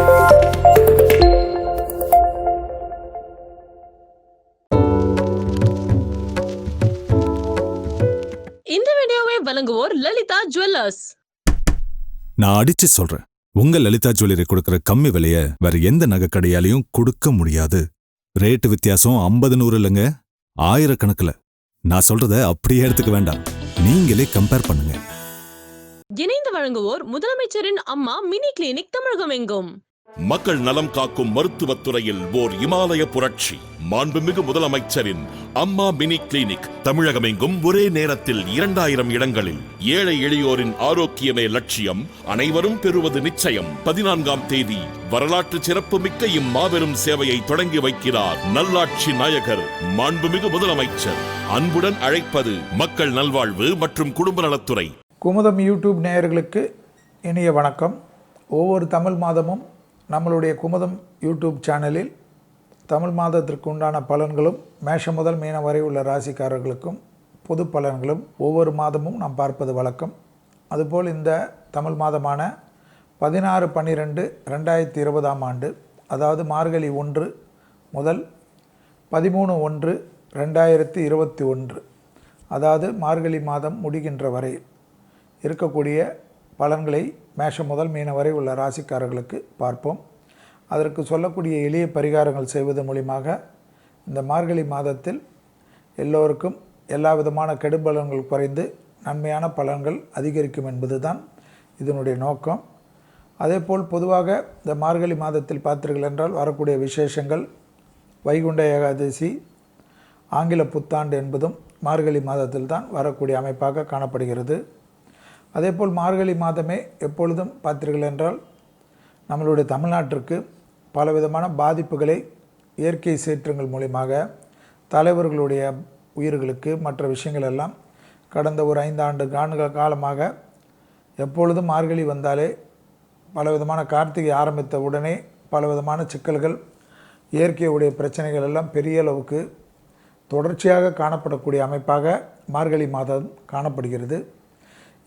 இந்த வீடியோவை வழங்குவோர் லலிதா ஜுவல்லர்ஸ். நான் அடிச்சு சொல்றேன், உங்க லலிதா ஜுவல்லரி கொடுக்கிற கம்மி விலைய வேற எந்த நகை கடையாலையும் கொடுக்க முடியாது. ரேட்டு வித்தியாசம் 50-100 இல்லைங்க, ஆயிரக்கணக்கில். நான் சொல்றத அப்படியே எடுத்துக்க வேண்டாம், நீங்களே கம்பேர் பண்ணுங்க. இணைந்து வழங்குவோர் முதலமைச்சரின் அம்மா மினி கிளினிக் தமிழகம் எங்கும். மக்கள் நலம் காக்கும் மருத்துவத்துறையில் ஓர் இமாலய புரட்சி. மாண்புமிகு முதலமைச்சரின் அம்மா மினி கிளினிக் தமிழகமெங்கும் ஒரே நேரத்தில் 2000 இடங்களில். ஏழை எளியோரின் ஆரோக்கியமே லட்சியம், அனைவரும் பெறுவது நிச்சயம். 14ஆம் தேதி வரலாற்று சிறப்புமிக்க இம்மாபெரும் சேவையை தொடங்கி வைக்கிறார் நல்லாட்சி நாயகர் மாண்புமிகு முதலமைச்சர். அன்புடன் அழைப்பது மக்கள் நல்வாழ்வு மற்றும் குடும்ப நலத்துறை. குமுதம் யூடியூப் நேயர்களுக்கு இனிய வணக்கம். ஒவ்வொரு தமிழ் மாதமும் நம்மளுடைய குமுதம் யூடியூப் சேனலில் தமிழ் மாதத்திற்கு உண்டான பலன்களும் மேஷம் முதல் மீனம் வரை உள்ள ராசிக்காரர்களுக்கும் பொது பலன்களும் ஒவ்வொரு மாதமும் நாம் பார்ப்பது வழக்கம். அதுபோல் இந்த தமிழ் மாதமான 16/12/2020 ஆண்டு, அதாவது மார்கழி 1 முதல் 13/1/2021, அதாவது மார்கழி மாதம் முடிகின்ற வரை இருக்கக்கூடிய பலன்களை மேஷம் முதல் மீனம் வரை உள்ள ராசிக்காரர்களுக்கு பார்ப்போம். அதற்கு சொல்லக்கூடிய எளிய பரிகாரங்கள் செய்வது மூலியமாக இந்த மார்கழி மாதத்தில் எல்லோருக்கும் எல்லா விதமான கெடுபலன்கள் குறைந்து நன்மையான பலன்கள் அதிகரிக்கும் என்பது தான் இதனுடைய நோக்கம். அதேபோல் பொதுவாக இந்த மார்கழி மாதத்தில் பார்த்தீர்கள் என்றால் வரக்கூடிய விசேஷங்கள், வைகுண்ட ஏகாதசி, ஆங்கில புத்தாண்டு என்பதும் மார்கழி மாதத்தில் தான் வரக்கூடிய அமைப்பாக காணப்படுகிறது. அதேபோல் மார்கழி மாதமே எப்பொழுதும் பார்த்தீர்கள் என்றால் நம்மளுடைய தமிழ்நாட்டிற்கு பலவிதமான பாதிப்புகளை இயற்கை சீற்றங்கள் மூலியமாக, தலைவர்களுடைய உயிர்களுக்கு மற்ற விஷயங்கள் எல்லாம் கடந்த ஒரு 5 ஆண்டு காலமாக எப்பொழுதும் மார்கழி வந்தாலே பலவிதமான கார்த்திகை ஆரம்பித்த உடனே பலவிதமான சிக்கல்கள், இயற்கையுடைய பிரச்சனைகள் எல்லாம் பெரிய அளவுக்கு தொடர்ச்சியாக காணப்படக்கூடிய அமைப்பாக மார்கழி மாதம் காணப்படுகிறது.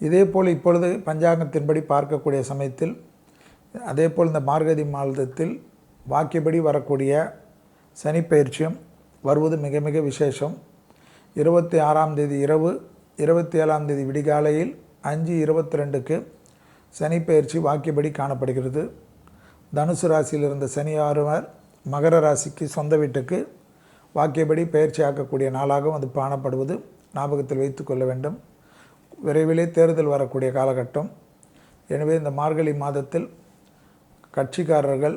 இதேபோல் இப்பொழுது பஞ்சாங்கத்தின்படி பார்க்கக்கூடிய சமயத்தில் அதேபோல் இந்த மார்கழி மாதத்தில் வாக்கியபடி வரக்கூடிய சனிப்பெயர்ச்சியும் வருவது மிக மிக விசேஷம். 26ஆம் தேதி இரவு, 27ஆம் தேதி விடிகாலையில் 5:22க்கு சனிப்பெயர்ச்சி வாக்கியபடி காணப்படுகிறது. தனுசு ராசியில் இருந்த சனி ஆறுவர் மகர ராசிக்கு சொந்த வீட்டுக்கு வாக்கியபடி பயிற்சி ஆக்கக்கூடிய நாளாகவும் அது காணப்படுவது ஞாபகத்தில் வைத்து கொள்ள வேண்டும். விரைவிலே தேர்தல் வரக்கூடிய காலகட்டம். எனவே இந்த மார்கழி மாதத்தில் கட்சிக்காரர்கள்,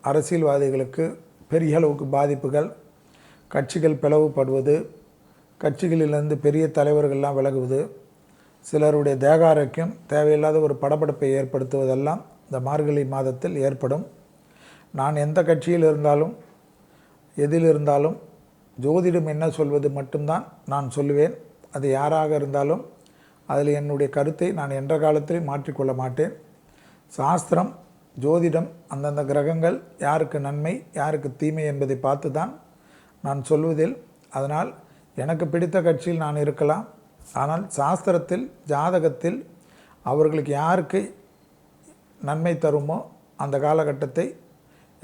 அரசியல்வாதிகளுக்கு பெரிய அளவுக்கு பாதிப்புகள், கட்சிகள் பிளவுபடுவது, கட்சிகளிலிருந்து பெரிய தலைவர்கள்லாம் விலகுவது, சிலருடைய தேக ஆரோக்கியம் தேவையில்லாத ஒரு படபடப்பை ஏற்படுத்துவதெல்லாம் இந்த மார்கழி மாதத்தில் ஏற்படும். நான் எந்த கட்சியில் இருந்தாலும் எதில் இருந்தாலும் ஜோதிடம் என்ன சொல்வது மட்டும்தான் நான் சொல்லுவேன். அது யாராக இருந்தாலும் அதில் என்னுடைய கருத்தை நான் என்ற காலத்திலும் மாற்றிக்கொள்ள மாட்டேன். சாஸ்திரம், ஜோதிடம், அந்தந்த கிரகங்கள் யாருக்கு நன்மை யாருக்கு தீமை என்பதை பார்த்து தான் நான் சொல்வதில். அதனால் எனக்கு பிடித்த கட்சியில் நான் இருக்கலாம். ஆனால் சாஸ்திரத்தில், ஜாதகத்தில் அவர்களுக்கு யாருக்கு நன்மை தருமோ அந்த காலகட்டத்தை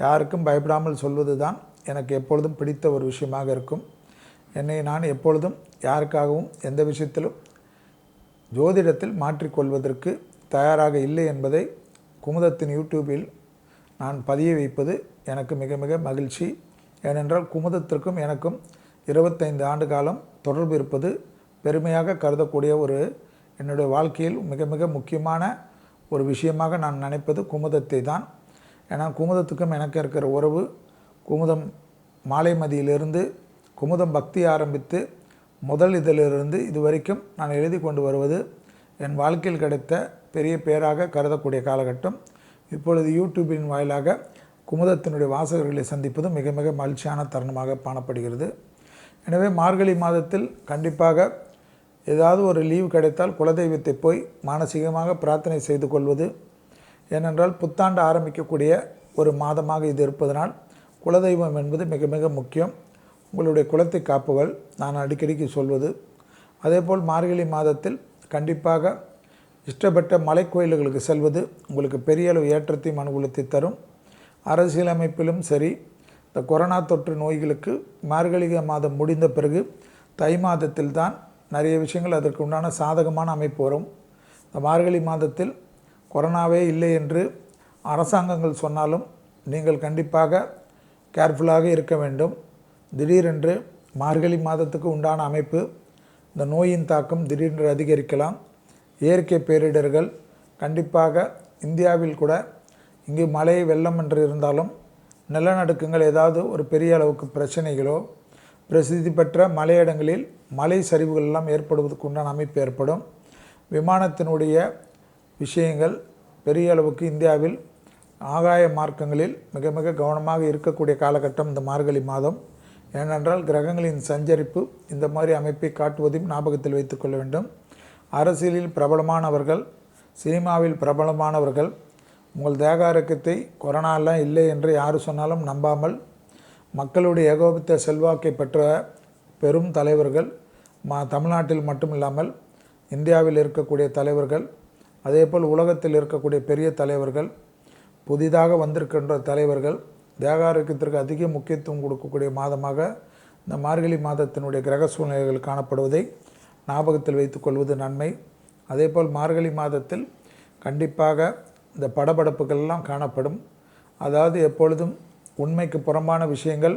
யாருக்கும் பயப்படாமல் சொல்வது தான் எனக்கு எப்பொழுதும் பிடித்த ஒரு விஷயமாக இருக்கும். என்னை நான் எப்பொழுதும் யாருக்காகவும் எந்த விஷயத்திலும் ஜோதிடத்தில் மாற்றிக்கொள்வதற்கு தயாராக இல்லை என்பதை குமுதத்தின் யூடியூபில் நான் பதிய வைப்பது எனக்கு மிக மிக மகிழ்ச்சி. ஏனென்றால் குமுதத்திற்கும் எனக்கும் 25 ஆண்டு காலம் தொடர்பு இருப்பது பெருமையாக கருதக்கூடிய ஒரு என்னுடைய வாழ்க்கையில் மிக மிக முக்கியமான ஒரு விஷயமாக நான் நினைப்பது குமுதத்தை தான். ஏன்னா குமுதத்துக்கும் எனக்கு இருக்கிற உறவு, குமுதம் மாலை மதியிலிருந்து குமுதம் பக்தி ஆரம்பித்து முதல் இதிலிருந்து இதுவரைக்கும் நான் எழுதி கொண்டு வருவது என் வாழ்க்கையில் கிடைத்த பெரிய பேராக கருதக்கூடிய காலகட்டம். இப்பொழுது யூடியூபின் வாயிலாக குமுதத்தினுடைய வாசகர்களை சந்திப்பது மிக மிக மகிழ்ச்சியான தருணமாக காணப்படுகிறது. எனவே மார்கழி மாதத்தில் கண்டிப்பாக ஏதாவது ஒரு லீவு கிடைத்தால் குலதெய்வத்தை போய் மானசீகமாக பிரார்த்தனை செய்து கொள்வது. ஏனென்றால் புத்தாண்டு ஆரம்பிக்கக்கூடிய ஒரு மாதமாக இது இருப்பதனால் குலதெய்வம் என்பது மிக மிக முக்கியம். உங்களுடைய குலத்தை காப்புகள் நான் அடிக்கடிக்கு சொல்வது. அதேபோல் மார்கழி மாதத்தில் கண்டிப்பாக இஷ்டப்பட்ட மலை கோயில்களுக்கு செல்வது உங்களுக்கு பெரிய அளவு ஏற்றத்தையும் அனுகூலத்தை தரும். அரசியலமைப்பிலும் சரி, இந்த கொரோனா தொற்று நோய்களுக்கு மார்கழி மாதம் முடிந்த பிறகு தை மாதத்தில் தான் நிறைய விஷயங்கள் அதற்கு உண்டான சாதகமான அமைப்பு வரும். இந்த மார்கழி மாதத்தில் கொரோனாவே இல்லை என்று அரசாங்கங்கள் சொன்னாலும் நீங்கள் கண்டிப்பாக கேர்ஃபுல்லாக இருக்க வேண்டும். திடீரென்று மார்கழி மாதத்துக்கு உண்டான அமைப்பு, இந்த நோயின் தாக்கம் திடீரென்று அதிகரிக்கலாம். இயற்கை பேரிடர்கள் கண்டிப்பாக இந்தியாவில் கூட இங்கு மழை வெள்ளம் என்று இருந்தாலும் நிலநடுக்கங்கள் ஏதாவது ஒரு பெரிய அளவுக்கு பிரச்சனைகளோ, பிரசித்தி பெற்ற மலையிடங்களில் மலை சரிவுகள் எல்லாம் ஏற்படுவதற்கு உண்டான அமைப்பு ஏற்படும். விமானத்தினுடைய விஷயங்கள் பெரிய அளவுக்கு இந்தியாவில் ஆகாய மார்க்கங்களில் மிக மிக கவனமாக இருக்கக்கூடிய காலகட்டம் இந்த மார்கழி மாதம். ஏனென்றால் கிரகங்களின் சஞ்சரிப்பு இந்த மாதிரி அமைப்பை காட்டுவதையும் ஞாபகத்தில் வைத்துக்கொள்ள வேண்டும். அரசியலில் பிரபலமானவர்கள், சினிமாவில் பிரபலமானவர்கள் உங்கள் தேக ஆரோக்கியத்தை கொரோனாலாம் இல்லை என்று யார் சொன்னாலும் நம்பாமல், மக்களுடைய ஏகோபித்த செல்வாக்கை பெற்ற பெரும் தலைவர்கள் தமிழ்நாட்டில் மட்டும் இல்லாமல் இந்தியாவில் இருக்கக்கூடிய தலைவர்கள், அதேபோல் உலகத்தில் இருக்கக்கூடிய பெரிய தலைவர்கள், புதிதாக வந்திருக்கின்ற தலைவர்கள் தேக ஆரோக்கியத்திற்கு அதிக முக்கியத்துவம் கொடுக்கக்கூடிய மாதமாக இந்த மார்கழி மாதத்தினுடைய கிரக சூழ்நிலைகள் காணப்படுவதை ஞாபகத்தில் வைத்துக்கொள்வது நன்மை. அதேபோல் மார்கழி மாதத்தில் கண்டிப்பாக இந்த படபடப்புகள்லாம் காணப்படும். அதாவது எப்பொழுதும் உண்மைக்கு புறம்பான விஷயங்கள்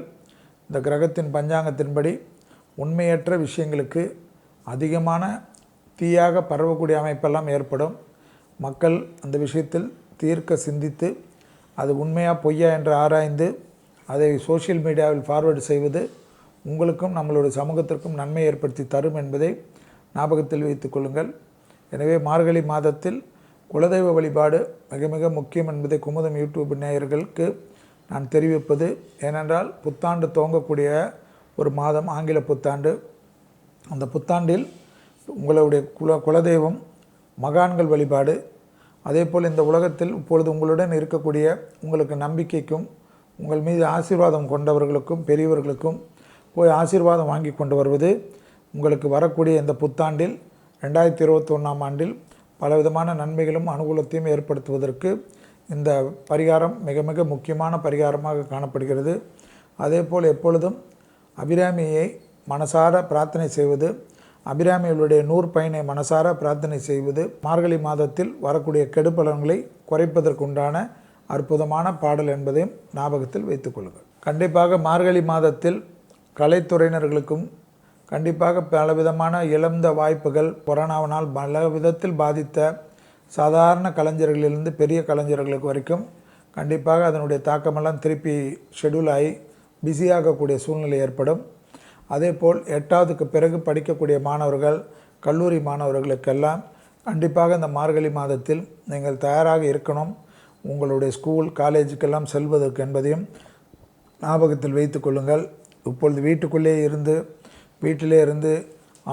இந்த கிரகத்தின் பஞ்சாங்கத்தின்படி உண்மையற்ற விஷயங்களுக்கு அதிகமான தீயாக பரவக்கூடிய அமைப்பெல்லாம் ஏற்படும். மக்கள் அந்த விஷயத்தில் தீர்க்க சிந்தித்து அது உண்மையா பொய்யா என்று ஆராய்ந்து அதை சோஷியல் மீடியாவில் ஃபார்வேர்டு செய்வது உங்களுக்கும் நம்மளுடைய சமூகத்திற்கும் நன்மை ஏற்படுத்தி தரும் என்பதை ஞாபகத்தில் வைத்துக் கொள்ளுங்கள். எனவே மார்கழி மாதத்தில் குலதெய்வ வழிபாடு மிக மிக முக்கியம் என்பதை குமுதம் யூடியூப் நேயர்களுக்கு நான் தெரிவிப்பது. ஏனென்றால் புத்தாண்டு துவங்கக்கூடிய ஒரு மாதம் ஆங்கில புத்தாண்டு. அந்த புத்தாண்டில் உங்களுடைய குலதெய்வம் மகான்கள் வழிபாடு, அதேபோல் இந்த உலகத்தில் இப்பொழுது உங்களுடன் இருக்கக்கூடிய உங்களுக்கு நம்பிக்கைக்கும் உங்கள் மீது ஆசீர்வாதம் கொண்டவர்களுக்கும் பெரியவர்களுக்கும் போய் ஆசீர்வாதம் வாங்கி கொண்டு வருவது உங்களுக்கு வரக்கூடிய இந்த புத்தாண்டில் 2021ஆம் ஆண்டில் பலவிதமான நன்மைகளும் அனுகூலத்தையும் ஏற்படுத்துவதற்கு இந்த பரிகாரம் மிக மிக முக்கியமான பரிகாரமாக காணப்படுகிறது. அதேபோல் எப்பொழுதும் அபிராமியை மனசார பிரார்த்தனை செய்வது, அபிராமிகளுடைய 100 பயனை மனசார பிரார்த்தனை செய்வது மார்கழி மாதத்தில் வரக்கூடிய கெடுபலன்களை குறைப்பதற்குண்டான அற்புதமான பாடல் என்பதையும் ஞாபகத்தில் வைத்துக் கொள்ளுங்கள். கண்டிப்பாக மார்கழி மாதத்தில் கலைத்துறையினர்களுக்கும் கண்டிப்பாக பலவிதமான இழந்த வாய்ப்புகள், கொரோனாவினால் பல விதத்தில் பாதித்த சாதாரண கலைஞர்களிலிருந்து பெரிய கலைஞர்களுக்கு வரைக்கும் கண்டிப்பாக அதனுடைய தாக்கமெல்லாம் திருப்பி ஷெடியூல் ஆகி பிஸியாகக்கூடிய சூழ்நிலை ஏற்படும். அதேபோல் 8வதுக்கு பிறகு படிக்கக்கூடிய மாணவர்கள், கல்லூரி மாணவர்களுக்கெல்லாம் கண்டிப்பாக இந்த மார்கழி மாதத்தில் நீங்கள் தயாராக இருக்கணும். உங்களுடைய ஸ்கூல் காலேஜுக்கெல்லாம் செல்வதற்கு என்பதையும் ஞாபகத்தில் வைத்து கொள்ளுங்கள். இப்பொழுது வீட்டிலே இருந்து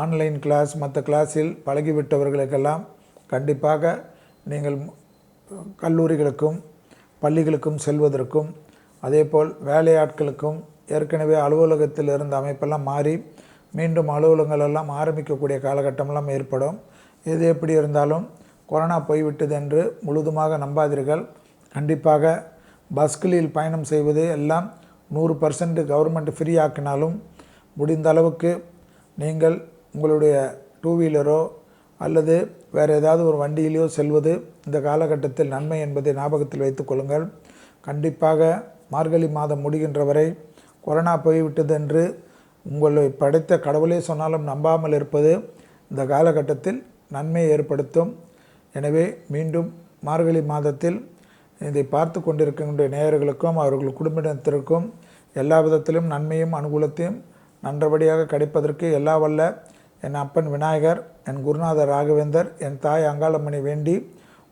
ஆன்லைன் கிளாஸ் மற்ற கிளாஸில் பழகிவிட்டவர்களுக்கெல்லாம் கண்டிப்பாக நீங்கள் கல்லூரிகளுக்கும் பள்ளிகளுக்கும் செல்வதற்கும், அதேபோல் வேலையாட்களுக்கும் ஏற்கனவே அலுவலகத்தில் இருந்த அமைப்பெல்லாம் மாறி மீண்டும் அலுவலகங்கள் எல்லாம் ஆரம்பிக்கக்கூடிய காலகட்டமெல்லாம் ஏற்படும். எது எப்படி இருந்தாலும் கொரோனா போய்விட்டது என்று முழுதுமாக நம்பாதீர்கள். கண்டிப்பாக பஸ்களில் பயணம் செய்வது எல்லாம் 100% கவர்மெண்ட் ஃப்ரீ ஆக்கினாலும் முடிந்த அளவுக்கு நீங்கள் உங்களுடைய 2 வீலரோ அல்லது வேறு ஏதாவது ஒரு வண்டியிலையோ செல்வது இந்த காலகட்டத்தில் நன்மை என்பதை ஞாபகத்தில் வைத்துக் கொள்ளுங்கள். கண்டிப்பாக மார்கழி மாதம் முடிகின்ற வரை கொரோனா போய்விட்டது என்று உங்களை படைத்த கடவுளே சொன்னாலும் நம்பாமல் இருப்பது இந்த காலகட்டத்தில் நன்மை ஏற்படுத்தும். எனவே மீண்டும் மார்கழி மாதத்தில் இதை பார்த்து கொண்டிருக்கின்ற நேயர்களுக்கும் அவர்கள் குடும்பத்தினருக்கும் எல்லா விதத்திலும் நன்மையும் அனுகூலத்தையும் நன்றபடியாக கிடைப்பதற்கு எல்லா வல்ல என் அப்பன் விநாயகர், என் குருநாதர் ராகவேந்தர், என் தாய் அங்காளம்மனை வேண்டி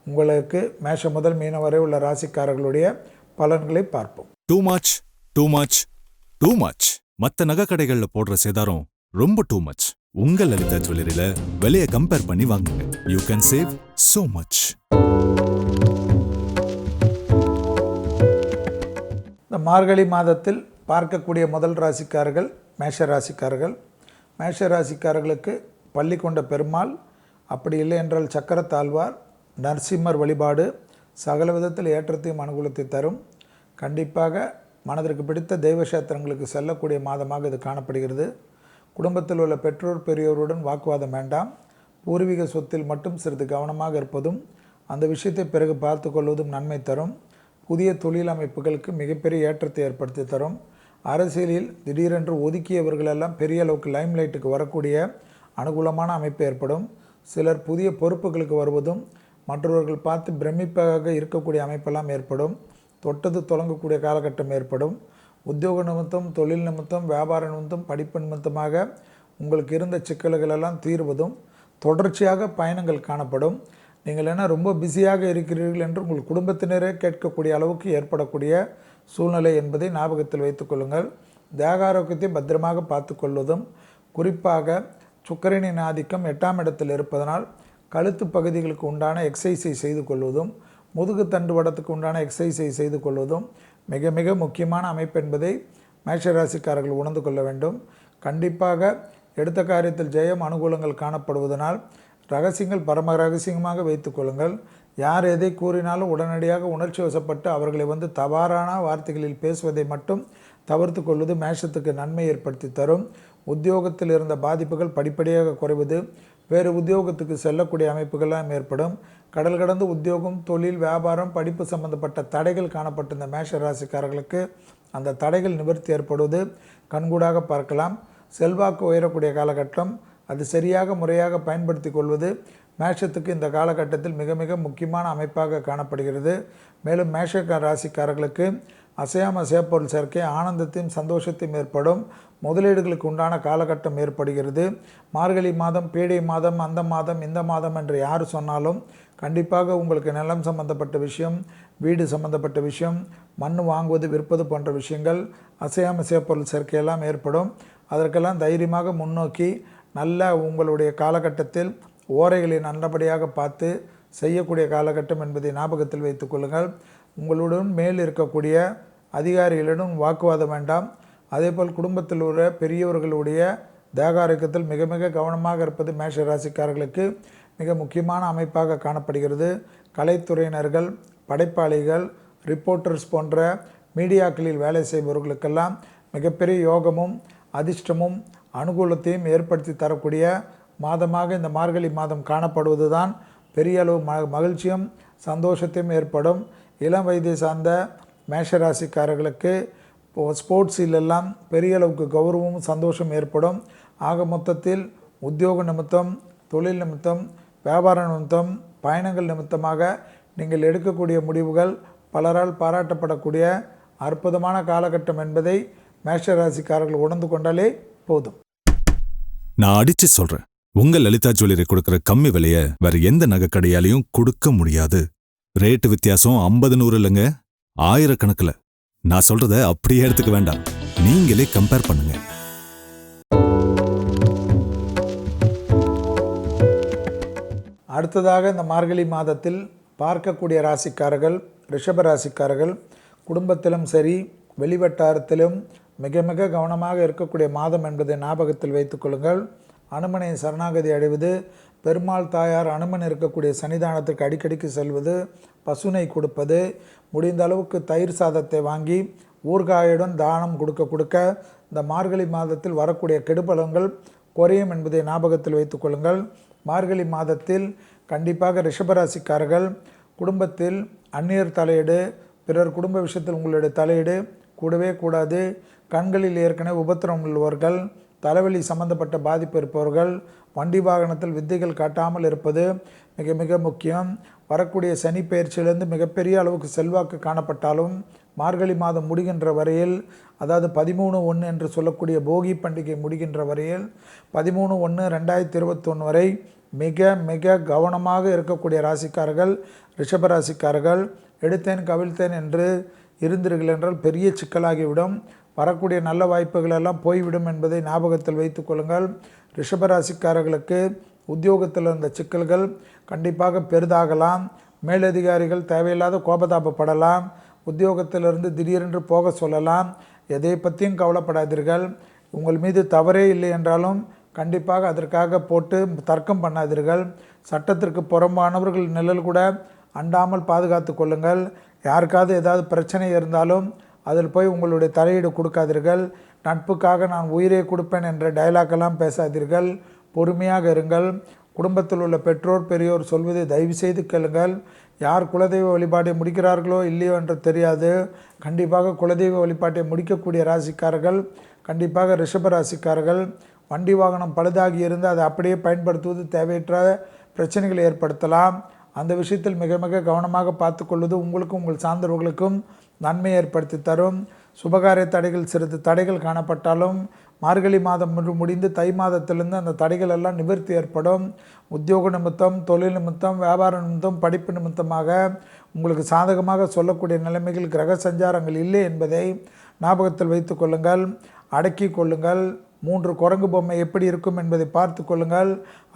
உங்களுக்கு மேஷம் முதல் மீனம் வரை உள்ள ராசிக்காரர்களுடைய பலன்களை பார்ப்போம். டூ மச் மத்த நகை கடைகள்ல போடுற சேதாரம் ரொம்ப டூ மச். உங்கள் லலிதா ஜுவல்லரியில விலையை கம்பேர் பண்ணி வாங்குங்க. You can save so much. இந்த மார்கழி மாதத்தில் பார்க்கக்கூடிய முதல் ராசிக்காரர்கள் மேஷ ராசிக்காரர்கள். மேஷ ராசிக்காரர்களுக்கு பள்ளி கொண்ட பெருமாள், அப்படி இல்லை என்றால் சக்கரத்தாழ்வார், நரசிம்மர் வழிபாடு சகல விதத்தில் ஏற்றத்தையும் அனுகூலத்தை தரும். கண்டிப்பாக மனதிற்கு பிடித்த தெய்வ கஷேத்திரங்களுக்கு செல்லக்கூடிய மாதமாக இது காணப்படுகிறது. குடும்பத்தில் உள்ள பெற்றோர் பெரியோருடன் வாக்குவாதம் வேண்டாம். பூர்வீக சொத்தில் மட்டும் சிறிது கவனமாக இருப்பதும் அந்த விஷயத்தை பிறகு பார்த்து கொள்வதும் நன்மை தரும். புதிய தொழில் அமைப்புகளுக்கு மிகப்பெரிய ஏற்றத்தை ஏற்படுத்தி தரும். அரசியலில் திடீரென்று ஒதுக்கியவர்களெல்லாம் பெரிய அளவுக்கு லைம்லைட்டுக்கு வரக்கூடிய அனுகூலமான அமைப்பு ஏற்படும். சிலர் புதிய பொறுப்புகளுக்கு வருவதும் மற்றவர்கள் பார்த்து பிரமிப்பாக இருக்கக்கூடிய அமைப்பெல்லாம் ஏற்படும். தொட்டது தொடங்கக்கூடிய காலகட்டம் ஏற்படும். உத்தியோக நிமித்தம், தொழில் நிமித்தம், வியாபார நிமித்தம், படிப்பு நிமித்தமாக உங்களுக்கு இருந்த சிக்கல்களெல்லாம் தீர்வதும் தொடர்ச்சியாக பயணங்கள் காணப்படும். நீங்கள் என்ன ரொம்ப பிஸியாக இருக்கிறீர்கள் என்று உங்கள் குடும்பத்தினரே கேட்கக்கூடிய அளவுக்கு ஏற்படக்கூடிய சூழ்நிலை என்பதை ஞாபகத்தில் வைத்துக்கொள்ளுங்கள். தேக ஆரோக்கியத்தை பத்திரமாக பார்த்து கொள்வதும், குறிப்பாக சுக்கிரனின் ஆதிக்கம் 8ஆம் இடத்தில் இருப்பதனால் கழுத்து பகுதிகளுக்கு உண்டான எக்ஸசைஸை செய்து கொள்வதும், முதுகு தண்டுவடத்துக்கு உண்டான எக்ஸசைஸை செய்து கொள்வதும் மிக மிக முக்கியமான அமைப்பு என்பதை மேஷராசிக்காரர்கள் உணர்ந்து கொள்ள வேண்டும். கண்டிப்பாக எடுத்த காரியத்தில் ஜெயம் அனுகூலங்கள் காணப்படுவதனால் ரகசியங்கள் பரம ரகசியமாக வைத்து கொள்ளுங்கள். யார் எதை கூறினாலும் உடனடியாக உணர்ச்சி வசப்பட்டு அவர்களை தவறான வார்த்தைகளில் பேசுவதை மட்டும் தவிர்த்து கொள்வது மேஷத்துக்கு நன்மை ஏற்படுத்தி தரும். உத்தியோகத்தில் இருந்த பாதிப்புகள் படிப்படியாக குறைவது, வேறு உத்தியோகத்துக்கு செல்லக்கூடிய அமைப்புகள்லாம் ஏற்படும். கடல் கடந்து உத்தியோகம், தொழில், வியாபாரம், படிப்பு சம்பந்தப்பட்ட தடைகள் காணப்பட்டிருந்த மேஷ ராசிக்காரர்களுக்கு அந்த தடைகள் நிவர்த்தி ஏற்படுவது கண்கூடாக பார்க்கலாம். செல்வாக்கு உயரக்கூடிய காலகட்டம், அது சரியாக முறையாக பயன்படுத்தி கொள்வது மேஷத்துக்கு இந்த காலகட்டத்தில் மிக மிக முக்கியமான அமைப்பாக காணப்படுகிறது. மேலும் மேஷ ராசிக்காரர்களுக்கு அசையாம சேப்பொருள் சேர்க்கை ஆனந்தத்தையும் சந்தோஷத்தையும் ஏற்படும். முதலீடுகளுக்கு உண்டான காலகட்டம் ஏற்படுகிறது. மார்கழி மாதம், பீடை மாதம், அந்த மாதம், இந்த மாதம் என்று யார் சொன்னாலும் கண்டிப்பாக உங்களுக்கு நிலம் சம்பந்தப்பட்ட விஷயம், வீடு சம்பந்தப்பட்ட விஷயம், மண் வாங்குவது விற்பது போன்ற விஷயங்கள், அசையாம சேப்பொருள் சேர்க்கையெல்லாம் ஏற்படும். அதற்கெல்லாம் தைரியமாக முன்னோக்கி நல்ல உங்களுடைய காலகட்டத்தில் ஓரைகளை நல்லபடியாக பார்த்து செய்யக்கூடிய காலகட்டம் என்பதை ஞாபகத்தில் வைத்துக் கொள்ளுங்கள். உங்களுடன் மேல் இருக்கக்கூடிய அதிகாரிகளிடம் வாக்குவாதம் வேண்டாம். அதேபோல் குடும்பத்தில் உள்ள பெரியவர்களுடைய தேக ஆரோக்கியத்தில் மிக மிக கவனமாக இருப்பது மேஷ ராசிக்காரர்களுக்கு மிக முக்கியமான அமைப்பாக காணப்படுகிறது. கலைத்துறையினர்கள், படைப்பாளிகள், ரிப்போர்ட்டர்ஸ் போன்ற மீடியாக்களில் வேலை செய்பவர்களுக்கெல்லாம் மிகப்பெரிய யோகமும் அதிர்ஷ்டமும் அனுகூலத்தையும் ஏற்படுத்தி தரக்கூடிய மாதமாக இந்த மார்கழி மாதம் காணப்படுவது தான் பெரிய அளவு மகிழ்ச்சியும் சந்தோஷத்தையும் ஏற்படும். இளம் வயதை சார்ந்த மேஷராசிக்காரர்களுக்கு ஸ்போர்ட்ஸிலெல்லாம் பெரிய அளவுக்கு கௌரவமும் சந்தோஷம் ஏற்படும். ஆக மொத்தத்தில் உத்தியோக நிமித்தம், தொழில் நிமித்தம், வியாபார நிமித்தம், பயணங்கள் நிமித்தமாக நீங்கள் எடுக்கக்கூடிய முடிவுகள் பலரால் பாராட்டப்படக்கூடிய அற்புதமான காலகட்டம் என்பதை மேஷராசிக்காரர்கள் உணர்ந்து கொண்டாலே போதும். நான் அடிச்சு சொல்றேன், உங்க லலிதா ஜுவல்லரி கொடுக்கிற கம்மி விலைய வேற எந்த நகை கடையாலையும் கொடுக்க முடியாது. ரேட்டு வித்தியாசம் 50-100 இல்லைங்க, ஆயிரக்கணக்கில். நான் சொல்றத அப்படியே எடுத்துக்க வேண்டாம், நீங்களே கம்பேர் பண்ணுங்க. அடுத்ததாக இந்த மார்கழி மாதத்தில் பார்க்கக்கூடிய ராசிக்காரர்கள், ரிஷப ராசிக்காரர்கள் குடும்பத்திலும் சரி வெளிவட்டாரத்திலும் மிக மிக கவனமாக இருக்கக்கூடிய மாதம் என்பதை ஞாபகத்தில் வைத்துக் கொள்ளுங்கள். அனுமனை சரணாகதி அடைவது, பெருமாள் தாயார் அனுமன் இருக்கக்கூடிய சன்னிதானத்திற்கு அடிக்கடிக்கு செல்வது, பசுனை கொடுப்பது, முடிந்த அளவுக்கு தயிர் சாதத்தை வாங்கி ஊர்காயுடன் தானம் கொடுக்க இந்த மார்கழி மாதத்தில் வரக்கூடிய கெடுபலங்கள் குறையும் என்பதை ஞாபகத்தில் வைத்துக் கொள்ளுங்கள். மார்கழி மாதத்தில் கண்டிப்பாக ரிஷபராசிக்காரர்கள் குடும்பத்தில் அந்நியர் தலையீடு, பிறர் குடும்ப விஷயத்தில் உங்களுடைய தலையீடு கூடவே கூடாது. கண்களில் ஏற்கனவே உபத்திரம் உள்ளவர்கள், தலைவலி சம்பந்தப்பட்ட பாதிப்பு இருப்பவர்கள், வண்டி வாகனத்தில் வித்தைகள் காட்டாமல் இருப்பது மிக மிக முக்கியம். வரக்கூடிய சனி பயிற்சியிலிருந்து மிகப்பெரிய அளவுக்கு செல்வாக்கு காணப்பட்டாலும் மார்கழி மாதம் முடிகின்ற வரையில், அதாவது 13/1 என்று சொல்லக்கூடிய போகி பண்டிகை முடிகின்ற வரையில் 13/1/2021 வரை மிக மிக கவனமாக இருக்கக்கூடிய ராசிக்காரர்கள் ரிஷபராசிக்காரர்கள். எடுத்தேன் கவிழ்த்தேன் என்று இருந்தீர்கள் என்றால் பெரிய சிக்கலாகிவிடும். வரக்கூடிய நல்ல வாய்ப்புகள் எல்லாம் போய்விடும் என்பதை ஞாபகத்தில் வைத்துக் கொள்ளுங்கள். ரிஷபராசிக்காரர்களுக்கு உத்தியோகத்தில் இருந்த சிக்கல்கள் கண்டிப்பாக பெரிதாகலாம். மேலதிகாரிகள் தேவையில்லாத கோபதாபப்படலாம். உத்தியோகத்திலிருந்து திடீரென்று போக சொல்லலாம். எதை பற்றியும் கவலைப்படாதீர்கள். உங்கள் மீது தவறே இல்லை என்றாலும் கண்டிப்பாக அதற்காக போட்டு தர்க்கம் பண்ணாதீர்கள். சட்டத்திற்கு புறம்பானவர்கள் நிழல் கூட அண்டாமல் பாதுகாத்து கொள்ளுங்கள். யாருக்காவது ஏதாவது பிரச்சனை இருந்தாலும் அதில் போய் உங்களுடைய தலையீடு கொடுக்காதீர்கள். நட்புக்காக நான் உயிரை கொடுப்பேன் என்ற டயலாக்கெல்லாம் பேசாதீர்கள். பொறுமையாக இருங்கள். குடும்பத்தில் உள்ள பெற்றோர் பெரியோர் சொல்வதை தயவு செய்து கேளுங்கள். யார் குலதெய்வ வழிபாட்டை முடிக்கிறார்களோ இல்லையோ என்று தெரியாது. கண்டிப்பாக குலதெய்வ வழிபாட்டை முடிக்கக்கூடிய ராசிக்காரர்கள் கண்டிப்பாக ரிஷப ராசிக்காரர்கள். வண்டி வாகனம் பழுதாகி இருந்து அதை அப்படியே பயன்படுத்துவது தேவையற்ற பிரச்சனைகளை ஏற்படுத்தலாம். அந்த விஷயத்தில் மிக மிக கவனமாக பார்த்து கொள்வது உங்களுக்கும் உங்கள் சார்ந்தவர்களுக்கும் நன்மை ஏற்படுத்தி தரும். சுபகாரிய தடைகள் சிறிது தடைகள் காணப்பட்டாலும் மார்கழி மாதம் முடிந்து தை மாதத்திலிருந்து அந்த தடைகள் எல்லாம் நிவர்த்தி ஏற்படும். உத்தியோக நிமித்தம், தொழில் நிமித்தம், வியாபார நிமித்தம், படிப்பு நிமித்தமாக உங்களுக்கு சாதகமாக சொல்லக்கூடிய நிலைமைகள் கிரக சஞ்சாரங்கள் இல்லை என்பதை ஞாபகத்தில் வைத்து கொள்ளுங்கள். அடக்கி கொள்ளுங்கள். 3 குரங்கு பொம்மை எப்படி இருக்கும் என்பதை பார்த்து கொள்ளுங்கள்.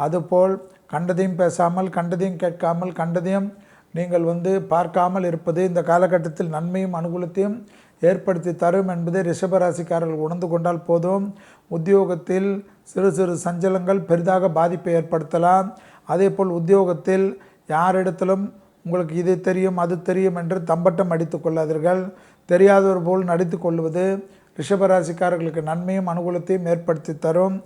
அதுபோல் கண்டதையும் பேசாமல், கண்டதையும் கேட்காமல், கண்டதையும் நீங்கள் பார்க்காமல் இருப்பது இந்த காலகட்டத்தில் நன்மையும் அனுகூலத்தையும் ஏற்படுத்தி தரும் என்பதை ரிஷபராசிக்காரர்கள் உணர்ந்து கொண்டால் போதும். உத்தியோகத்தில் சிறு சிறு சஞ்சலங்கள் பெரிதாக பாதிப்பை ஏற்படுத்தலாம். அதேபோல் உத்தியோகத்தில் யாரிடத்திலும் உங்களுக்கு இது தெரியும் அது தெரியும் என்று தம்பட்டம் அடித்து கொள்ளாதீர்கள். தெரியாதவர் போல் நடித்து கொள்வது ரிஷபராசிக்காரர்களுக்கு நன்மையும் அனுகூலத்தையும் ஏற்படுத்தி தரும்.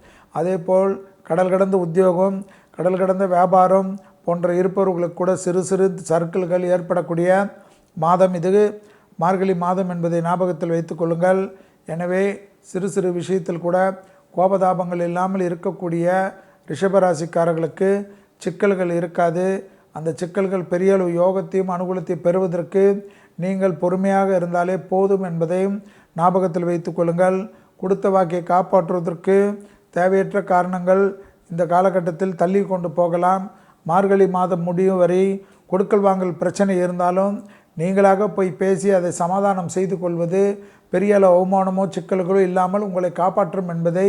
அதேபோல் கடல் கடந்த உத்தியோகம், கடல் கடந்த வியாபாரம் போன்ற இருப்பவர்களுக்கு கூட சிறு சிறு சர்க்கிள்கள் ஏற்படக்கூடிய மாதம் இது மார்கழி மாதம் என்பதை ஞாபகத்தில் வைத்து கொள்ளுங்கள். எனவே சிறு சிறு விஷயத்தில் கூட கோபதாபங்கள் இல்லாமல் இருக்கக்கூடிய ரிஷபராசிக்காரர்களுக்கு சிக்கல்கள் இருக்காது. அந்த சிக்கல்கள் பெரிய அளவு யோகத்தையும் அனுகூலத்தையும் பெறுவதற்கு நீங்கள் பொறுமையாக இருந்தாலே போதும் என்பதையும் ஞாபகத்தில் வைத்து கொள்ளுங்கள். கொடுத்த வாக்கை காப்பாற்றுவதற்கு தேவையற்ற காரணங்கள் இந்த காலகட்டத்தில் தள்ளி கொண்டு போகலாம். மார்கழி மாதம் முடியும் வரை கொடுக்கல் வாங்கல் பிரச்சனை இருந்தாலும் நீங்களாக போய் பேசி அதை சமாதானம் செய்து கொள்வது பெரிய அளவு அவமானமோ சிக்கல்களோ இல்லாமல் உங்களை காப்பாற்றும் என்பதை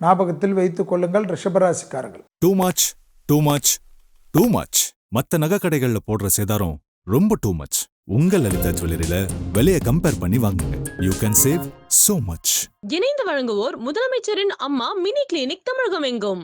ஞாபகத்தில் வைத்துக் கொள்ளுங்கள் ரிஷபராசிக்காரர்கள். டூ மச் மற்ற நகை கடைகள்ல போடுற சேதாரம் ரொம்ப டூ மச். உங்கள் லலிதா ஜுவல்லரியில விலையை கம்பேர் பண்ணி வாங்குங்க. You can save so much. இணைந்து வழங்குவோர் முதலமைச்சரின் அம்மா மினி கிளினிக் தமிழகம் எங்கும்.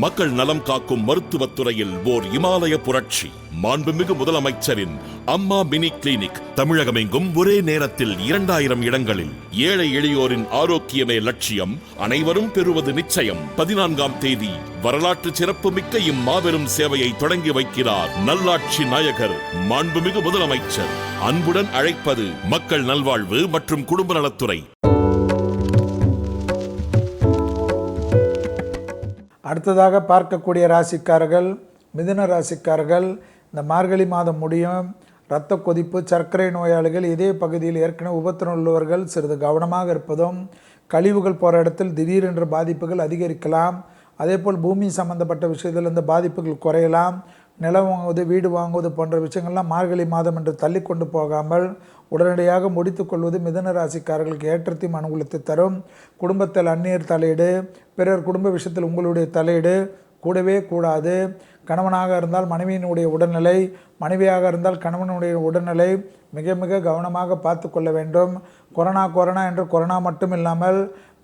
மக்கள் நலம் காக்கும் மருத்துவத்துறையில் ஓர் இமாலய புரட்சி. மாண்புமிகு முதலமைச்சரின் அம்மா மினி கிளினிக் தமிழகமெங்கும் ஒரே நேரத்தில் 2000 இடங்களில். ஏழை எளியோரின் ஆரோக்கியமே லட்சியம், அனைவரும் பெறுவது நிச்சயம். 14ஆம் தேதி வரலாற்று சிறப்பு மிக்க இம்மாபெரும் சேவையை தொடங்கி வைக்கிறார் நல்லாட்சி நாயகர் மாண்புமிகு முதலமைச்சர். அன்புடன் அழைப்பது மக்கள் நல்வாழ்வு மற்றும் குடும்ப நலத்துறை. அடுத்ததாக பார்க்கக்கூடிய ராசிக்காரர்கள் மிதுன ராசிக்காரர்கள். இந்த மார்கழி மாதம் முடியும். இரத்த கொதிப்பு, சர்க்கரை நோயாளிகள், இதே பகுதியில் ஏற்கனவே உபத்திரம் உள்ளவர்கள் சிறிது கவனமாக இருப்பதும், கழிவுகள் போகிற இடத்தில் திடீரென்று பாதிப்புகள் அதிகரிக்கலாம். அதேபோல் பூமி சம்பந்தப்பட்ட விஷயத்தில் இந்த பாதிப்புகள் குறையலாம். நிலம் வாங்குவது, வீடு வாங்குவது போன்ற விஷயங்கள்லாம் மார்கழி மாதம் என்று தள்ளி கொண்டு போகாமல் உடனடியாக முடித்து கொள்வது மிதுன ராசிக்காரர்களுக்கு ஏற்றத்தையும் அனுகூலத்தை தரும். குடும்பத்தில் அந்நியர் தலையீடு, பிறர் குடும்ப விஷயத்தில் உங்களுடைய தலையீடு கூடவே கூடாது. கணவனாக இருந்தால் மனைவியினுடைய உடல்நிலை, மனைவியாக இருந்தால் கணவனுடைய உடல்நிலை மிக மிக கவனமாக பார்த்து கொள்ள வேண்டும். கொரோனா என்று கொரோனா மட்டும் இல்லாமல்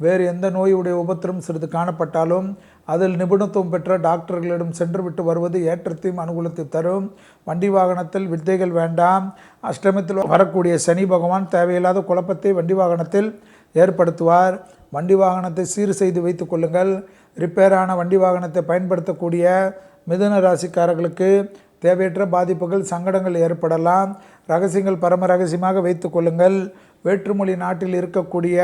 வேறு எந்த நோயுடைய உபத்திரம் சிறிது காணப்பட்டாலும் அதில் நிபுணத்துவம் பெற்ற டாக்டர்களிடம் சென்று விட்டு வருவது ஏற்றத்தையும் அனுகூலத்தை தரும். வண்டி வாகனத்தில் வித்தைகள் வேண்டாம். அஷ்டமத்தில் வரக்கூடிய சனி பகவான் தேவையில்லாத குழப்பத்தை வண்டி வாகனத்தில் ஏற்படுத்துவார். வண்டி வாகனத்தை சீர் செய்து வைத்து கொள்ளுங்கள். ரிப்பேரான வண்டி வாகனத்தை பயன்படுத்தக்கூடிய மிதுன ராசிக்காரர்களுக்கு தேவையற்ற பாதிப்புகள், சங்கடங்கள் ஏற்படலாம். ரகசியங்கள் பரம ரகசியமாக வைத்து கொள்ளுங்கள். வேற்றுமொழி நாட்டில் இருக்கக்கூடிய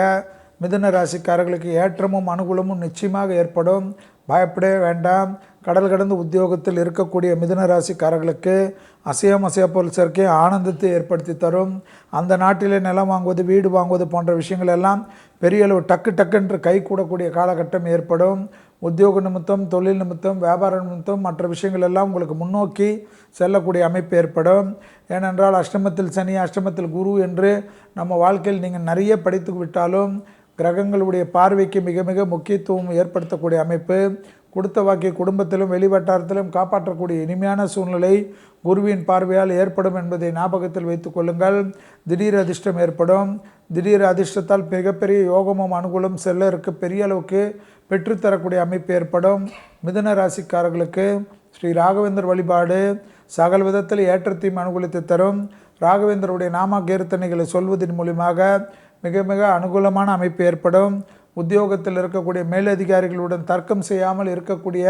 மிதுன ராசிக்காரர்களுக்கு ஏற்றமும் அனுகூலமும் நிச்சயமாக ஏற்படும். பயப்படவே வேண்டாம். கடல் கடந்து உத்தியோகத்தில் இருக்கக்கூடிய மிதுன ராசிக்காரர்களுக்கு அசையாப்பொருள் சேர்க்கை ஆனந்தத்தை ஏற்படுத்தி தரும். அந்த நாட்டிலே நிலம் வாங்குவது, வீடு வாங்குவது போன்ற விஷயங்கள் எல்லாம் பெரிய அளவு டக்குன்று கை கூடக்கூடிய காலகட்டம் ஏற்படும். உத்தியோக நிமித்தம், தொழில் நிமித்தம், வியாபார நிமித்தம் மற்ற விஷயங்கள் எல்லாம் உங்களுக்கு முன்னோக்கி செல்லக்கூடிய அமைப்பு ஏற்படும். ஏனென்றால் அஷ்டமத்தில் சனி, அஷ்டமத்தில் குரு என்று நம்ம வாழ்க்கையில் நீங்கள் நிறைய படித்து விட்டாலும் கிரகங்களுடைய பார்வைக்கு மிக மிக முக்கியத்துவம் ஏற்படுத்தக்கூடிய அமைப்பு. கொடுத்த வாக்கை குடும்பத்திலும் வெளிவட்டாரத்திலும் காப்பாற்றக்கூடிய இனிமையான சூழ்நிலை குருவின் பார்வையால் ஏற்படும் என்பதை ஞாபகத்தில் வைத்துக் கொள்ளுங்கள். திடீர் அதிர்ஷ்டம் ஏற்படும். திடீர் அதிர்ஷ்டத்தால் மிகப்பெரிய யோகமும் அனுகூலம் செல்லருக்கு பெரிய அளவுக்கு பெற்றுத்தரக்கூடிய அமைப்பு ஏற்படும். மிதுன ராசிக்காரர்களுக்கு ஸ்ரீ ராகவேந்தர் வழிபாடு சகல விதத்தில் ஏற்றத்தையும் அனுகூலத்தை தரும். ராகவேந்தருடைய நாம கீர்த்தனைகளை சொல்வதன் மூலியமாக மிக மிக அனுகூலமான அமைப்பு ஏற்படும். உத்தியோகத்தில் இருக்கக்கூடிய மேலதிகாரிகளுடன் தர்க்கம் செய்யாமல் இருக்கக்கூடிய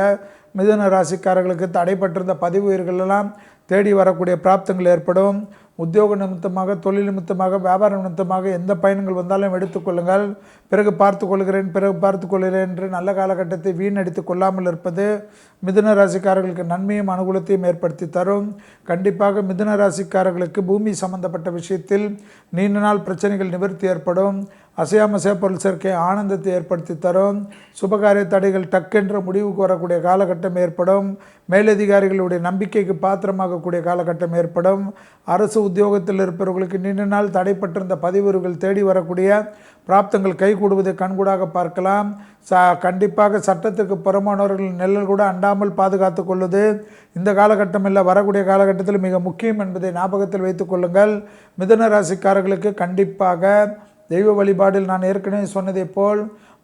மிதுன ராசிக்காரர்களுக்கு தடைப்பட்டிருந்த பதவி உயர்களெல்லாம் தேடி வரக்கூடிய பிராப்தங்கள் ஏற்படும். உத்தியோக நிமித்தமாக, தொழில் நிமித்தமாக, வியாபார நிமித்தமாக எந்த பயணங்கள் வந்தாலும் எடுத்துக்கொள்ளுங்கள். பிறகு பார்த்து கொள்கிறேன் என்று நல்ல காலகட்டத்தை வீணடித்து கொள்ளாமல் இருப்பது மிதுன ராசிக்காரர்களுக்கு நன்மையும் அனுகூலத்தையும் ஏற்படுத்தி தரும். கண்டிப்பாக மிதுன ராசிக்காரர்களுக்கு பூமி சம்பந்தப்பட்ட விஷயத்தில் நீண்ட நாள் பிரச்சனைகள் நிவர்த்தி ஏற்படும். அசையாம சேப்பொருள் சேர்க்கை ஆனந்தத்தை ஏற்படுத்தி தரும். சுபகாரிய தடைகள் டக்கென்ற முடிவுக்கு வரக்கூடிய காலகட்டம் ஏற்படும். மேலதிகாரிகளுடைய நம்பிக்கைக்கு பாத்திரமாகக்கூடிய காலகட்டம் ஏற்படும். அரசு உத்தியோகத்தில் இருப்பவர்களுக்கு நீண்ட நாள் தடைப்பட்டிருந்த பதிவுகள் தேடி வரக்கூடிய பிராப்தங்கள் கைகூடுவதை கண்கூடாக பார்க்கலாம். கண்டிப்பாக சட்டத்துக்கு புறமானவர்கள் நெல்லல் கூட அண்டாமல் பாதுகாத்து கொள்வது இந்த காலகட்டம் இல்லை, வரக்கூடிய காலகட்டத்தில் மிக முக்கியம் என்பதை ஞாபகத்தில் வைத்துக் கொள்ளுங்கள். மிதுன ராசிக்காரர்களுக்கு கண்டிப்பாக தெய்வ வழிபாடில் நான் ஏற்கனவே சொன்னதை போல்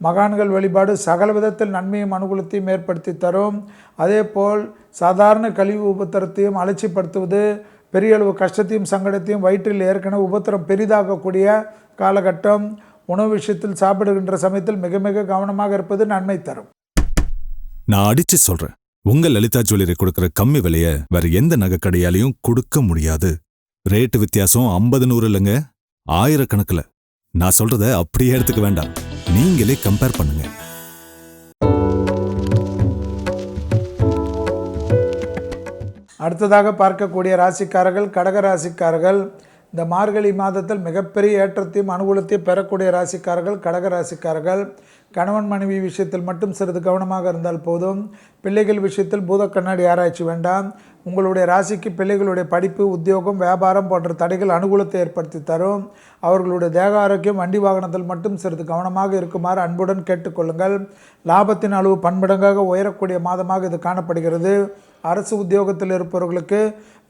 மகான்கள் வழிபாடு சகல விதத்தில் நன்மையும் அனுகூலத்தையும் ஏற்படுத்தி தரும். அதே போல் சாதாரண கழிவு உபத்திரத்தையும் அலட்சிப்படுத்துவது பெரிய அளவு கஷ்டத்தையும் சங்கடத்தையும் வயிற்றில் ஏற்கனவே உபத்திரம் பெரிதாகக்கூடிய காலகட்டம். உணவு விஷயத்தில் சாப்பிடுகின்ற சமயத்தில் மிக மிக கவனமாக இருப்பது நன்மை தரும். நான் அடிச்சு சொல்றேன், உங்க லலிதா ஜுவல்லரி கொடுக்கிற கம்மி விலைய வேற எந்த நகைக்கடையாலையும் கொடுக்க முடியாது. ரேட்டு வித்தியாசம் 50-100 இல்லைங்க, ஆயிரக்கணக்கில். நான் சொல்றத அப்படியே எடுத்துக்க வேண்டாம், நீங்களே கம்பேர் பண்ணுங்க. அடுத்ததாக பார்க்கக்கூடிய ராசிக்காரர்கள் கடக ராசிக்காரர்கள். இந்த மார்கழி மாதத்தில் மிகப்பெரிய ஏற்றத்தையும் அனுகூலத்தையும் பெறக்கூடிய ராசிக்காரர்கள் கடக ராசிக்காரர்கள். கணவன் மனைவி விஷயத்தில் மட்டும் சிறிது கவனமாக இருந்தால் போதும். பிள்ளைகள் விஷயத்தில் பூத கண்ணாடி ஆராய்ச்சி வேண்டாம். உங்களுடைய ராசிக்கு பிள்ளைகளுடைய படிப்பு, உத்தியோகம், வியாபாரம் போன்ற தடைகள் அனுகூலத்தை ஏற்படுத்தி தரும். அவர்களுடைய தேக ஆரோக்கியம், வண்டி வாகனத்தில் மட்டும் சிறிது கவனமாக இருக்குமாறு அன்புடன் கேட்டுக்கொள்ளுங்கள். லாபத்தின் அளவு பன்மடங்காக உயரக்கூடிய மாதமாக இது காணப்படுகிறது. அரசு உத்தியோகத்தில் இருப்பவர்களுக்கு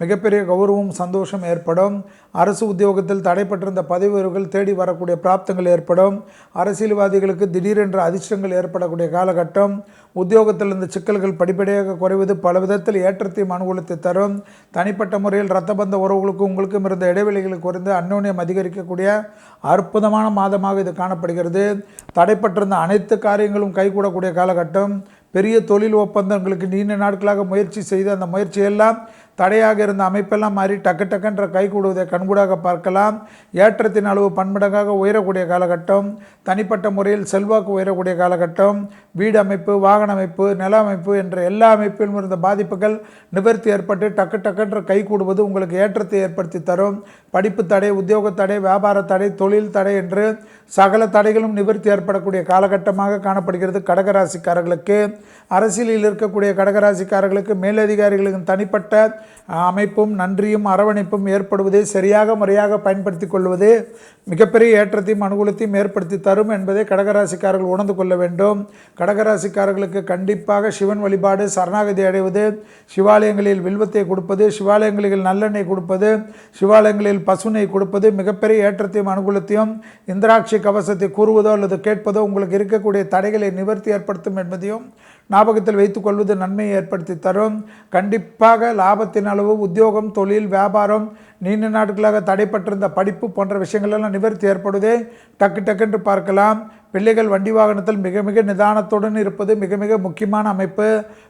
மிகப்பெரிய கௌரவம், சந்தோஷம் ஏற்படும். அரசு உத்தியோகத்தில் தடைப்பட்டிருந்த பதவி உயர்வுகள் தேடி வரக்கூடிய பிராப்தங்கள் ஏற்படும். அரசியல்வாதிகளுக்கு திடீரென்ற அதிர்ஷ்டங்கள் ஏற்படக்கூடிய காலகட்டம். உத்தியோகத்தில் இருந்த சிக்கல்கள் படிப்படியாக குறைவது பல விதத்தில் ஏற்றத்தையும் அனுகூலத்தை தரும். தனிப்பட்ட முறையில் இரத்தபந்த உறவுகளுக்கும் உங்களுக்கும் இருந்த இடைவெளிகள் குறைந்து அந்யோன்யம் அதிகரிக்கக்கூடிய அற்புதமான மாதமாக இது காணப்படுகிறது. தடைப்பட்டிருந்த அனைத்து காரியங்களும் கைகூடக்கூடிய காலகட்டம். பெரிய தொழில் ஒப்பந்தங்களுக்கு நீண்ட நாட்களாக முயற்சி செய்து அந்த முயற்சியெல்லாம் தடையாக இருந்த அமைப்பெல்லாம் மாறி டக்குன்ற கைகூடுவதை கண்கூடாக பார்க்கலாம். ஏற்றத்தின் அளவு பன்மடங்காக உயரக்கூடிய காலகட்டம். தனிப்பட்ட முறையில் செல்வாக்கு உயரக்கூடிய காலகட்டம். வீடு அமைப்பு, வாகன அமைப்பு, நில அமைப்பு என்ற எல்லா அமைப்பிலும் இருந்த பாதிப்புகள் நிவர்த்தி ஏற்பட்டு டக்குன்ற கைகூடுவது உங்களுக்கு ஏற்றத்தை ஏற்படுத்தி தரும். படிப்பு தடை, உத்தியோக தடை, வியாபார தடை, தொழில் தடை என்று சகல தடைகளும் நிவர்த்தி ஏற்படக்கூடிய காலகட்டமாக காணப்படுகிறது கடகராசிக்காரர்களுக்கு. அரசியலில் இருக்கக்கூடிய கடகராசிக்காரர்களுக்கு மேலதிகாரிகளின் தனிப்பட்ட அமைப்பும் நன்றியும் அரவணைப்பும் ஏற்படுவதை சரியாக முறையாக பயன்படுத்தி கொள்வது மிகப்பெரிய ஏற்றத்தையும் அனுகூலத்தையும் ஏற்படுத்தி தரும் என்பதை கடகராசிக்காரர்கள் உணர்ந்து கொள்ள வேண்டும். கடகராசிக்காரர்களுக்கு கண்டிப்பாக சிவன் வழிபாடு, சரணாகதி அடைவது, சிவாலயங்களில் வில்வத்தை கொடுப்பது, சிவாலயங்களில் நல்லெண்ணெய் கொடுப்பது, சிவாலயங்களில் பசுனை கொடுப்பது மிகப்பெரிய ஏற்றத்தையும் அனுகூலத்தையும், இந்திராட்சி கவசத்தை கூறுவதோ அல்லது கேட்பதோ உங்களுக்கு இருக்கக்கூடிய தடைகளை நிவர்த்தி ஏற்படுத்தும் என்பதையும் ஞாபகத்தில் வைத்துக் கொள்வது நன்மையை ஏற்படுத்தி தரும். கண்டிப்பாக லாபத்தின் அளவு, உத்தியோகம், தொழில், வியாபாரம், நீண்ட நாட்களாக தடைப்பட்டிருந்த படிப்பு போன்ற விஷயங்களெல்லாம் நிவர்த்தி ஏற்படுவதை டக்குன்று பார்க்கலாம். பிள்ளைகள் வண்டி வாகனத்தில் மிக மிக நிதானத்துடன் இருப்பது மிக மிக முக்கியமான அமைப்பு.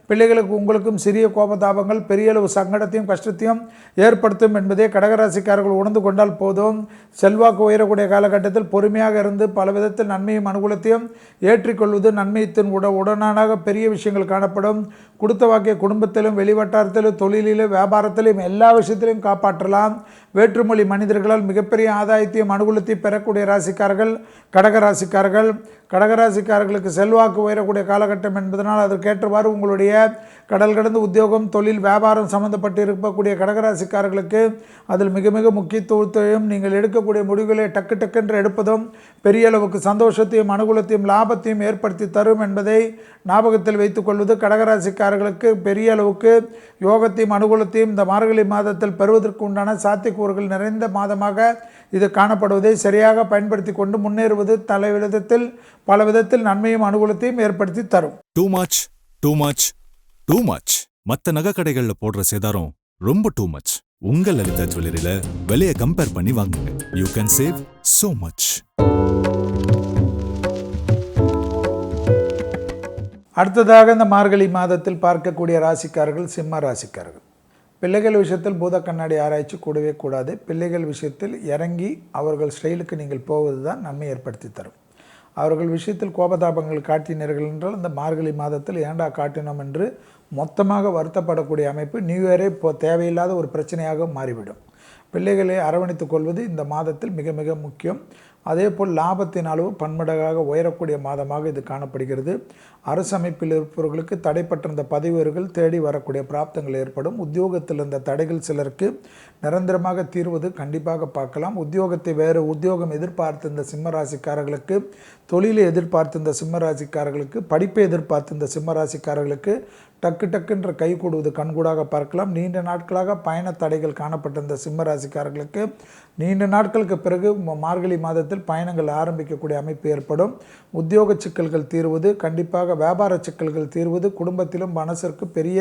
பிள்ளைகளுக்கு உங்களுக்கும் சிறிய கோபதாபங்கள் பெரிய அளவு சங்கடத்தையும் கஷ்டத்தையும் ஏற்படுத்தும் என்பதை கடகராசிக்காரர்கள் உணர்ந்து கொண்டால் போதும். செல்வாக்கு உயரக்கூடிய காலகட்டத்தில் பொறுமையாக இருந்து பல விதத்தில் நன்மையும் அனுகூலத்தையும் ஏற்றிக்கொள்வது நன்மையத்தின் உடனாக பெரிய விஷயங்கள் காணப்படும். கொடுத்த வாக்கிய குடும்பத்திலும், வெளிவட்டாரத்திலும், தொழிலிலும், வியாபாரத்திலும் எல்லா விஷயத்திலும் காப்பாற்றலாம். வேற்றுமொழி மனிதர்களால் மிகப்பெரிய ஆதாயத்தையும் அனுகூலத்தையும் பெறக்கூடிய ராசிக்காரர்கள் கடகராசிக்காரர்கள். கடகராசிக்காரர்களுக்கு செல்வாக்கு உயரக்கூடிய காலகட்டம் என்பதனால் அதற்கேற்றவாறு உங்களுடைய கடல் கடந்த உத்தியோகம், தொழில், வியாபாரம் சம்பந்தப்பட்டு இருக்கக்கூடிய கடகராசிக்காரர்களுக்கு அதில் மிக மிக முக்கியத்துவத்தையும் நீங்கள் எடுக்கக்கூடிய முடிவுகளை டக்குன்று எடுப்பதும் பெரிய அளவுக்கு சந்தோஷத்தையும் அனுகூலத்தையும் லாபத்தையும் ஏற்படுத்தி தரும் என்பதை ஞாபகத்தில் வைத்துக் கொள்வது கடகராசிக்காரர்களுக்கு பெரிய அளவுக்கு யோகத்தையும் அனுகூலத்தையும் இந்த மார்கழி மாதத்தில் பெறுவதற்கு உண்டான சாத்தியக்கூறுகள் நிறைந்த மாதமாக இது காணப்படுவதை சரியாக பயன்படுத்தி கொண்டு முன்னேறுவது தலைவிதத்தில் பல விதத்தில் நன்மையும் அனுகூலத்தையும் ஏற்படுத்தி தரும். டூ மச் மத்த நகை கடைகள்ல போடுற சேதாரம் ரொம்ப டூ மச். உங்க லலிதா ஜுவல்லரியில விலையை கம்பேர் பண்ணி வாங்குங்க. You can save so much. அடுத்ததாக இந்த மார்கழி மாதத்தில் பார்க்கக்கூடிய ராசிக்காரர்கள் சிம்ம ராசிக்காரர்கள். பிள்ளைகள் விஷயத்தில் பூத கண்ணாடி ஆராய்ச்சி கூடவே கூடாது. பிள்ளைகள் விஷயத்தில் இறங்கி அவர்கள் ஸ்டைலுக்கு நீங்கள் போவது தான் நன்மை ஏற்படுத்தி தரும். அவர்கள் விஷயத்தில் கோபதாபங்கள் காட்டினீர்கள் என்றால் இந்த மார்கழி மாதத்தில் ஏண்டா காட்டினோம் என்று மொத்தமாக வருத்தப்படக்கூடிய அமைப்பு நியூ இயரே இப்போ தேவையில்லாத ஒரு பிரச்சனையாக மாறிவிடும். பிள்ளைகளை அரவணைத்துக் கொள்வது இந்த மாதத்தில் மிக மிக முக்கியம். அதேபோல் லாபத்தின் அளவு பன்மடங்காக உயரக்கூடிய மாதமாக இது காணப்படுகிறது. அரசு அமைப்பில் இருப்பவர்களுக்கு தடைப்பட்டிருந்த பதவிகள் தேடி வரக்கூடிய பிராப்தங்கள் ஏற்படும். உத்தியோகத்தில் இருந்த தடைகள் சிலருக்கு நிரந்தரமாக தீர்வது கண்டிப்பாக பார்க்கலாம். உத்தியோகத்தை வேறு உத்தியோகம் எதிர்பார்த்திருந்த சிம்மராசிக்காரர்களுக்கு, தொழிலை எதிர்பார்த்திருந்த சிம்மராசிக்காரர்களுக்கு, படிப்பை எதிர்பார்த்திருந்த சிம்மராசிக்காரர்களுக்கு டக்கு டக்குன்ற கை கூடுவது கண்கூடாக பார்க்கலாம். நீண்ட நாட்களாக பயண தடைகள் காணப்பட்டிருந்த சிம்மராசிக்காரர்களுக்கு நீண்ட நாட்களுக்கு பிறகு மார்கழி மாதத்தில் பயணங்கள் ஆரம்பிக்கக்கூடிய அமைப்பு ஏற்படும். உத்தியோக சிக்கல்கள் தீர்வது, கண்டிப்பாக வியாபார சிக்கல்கள் தீர்வது, குடும்பத்திலும் மனசிற்கு பெரிய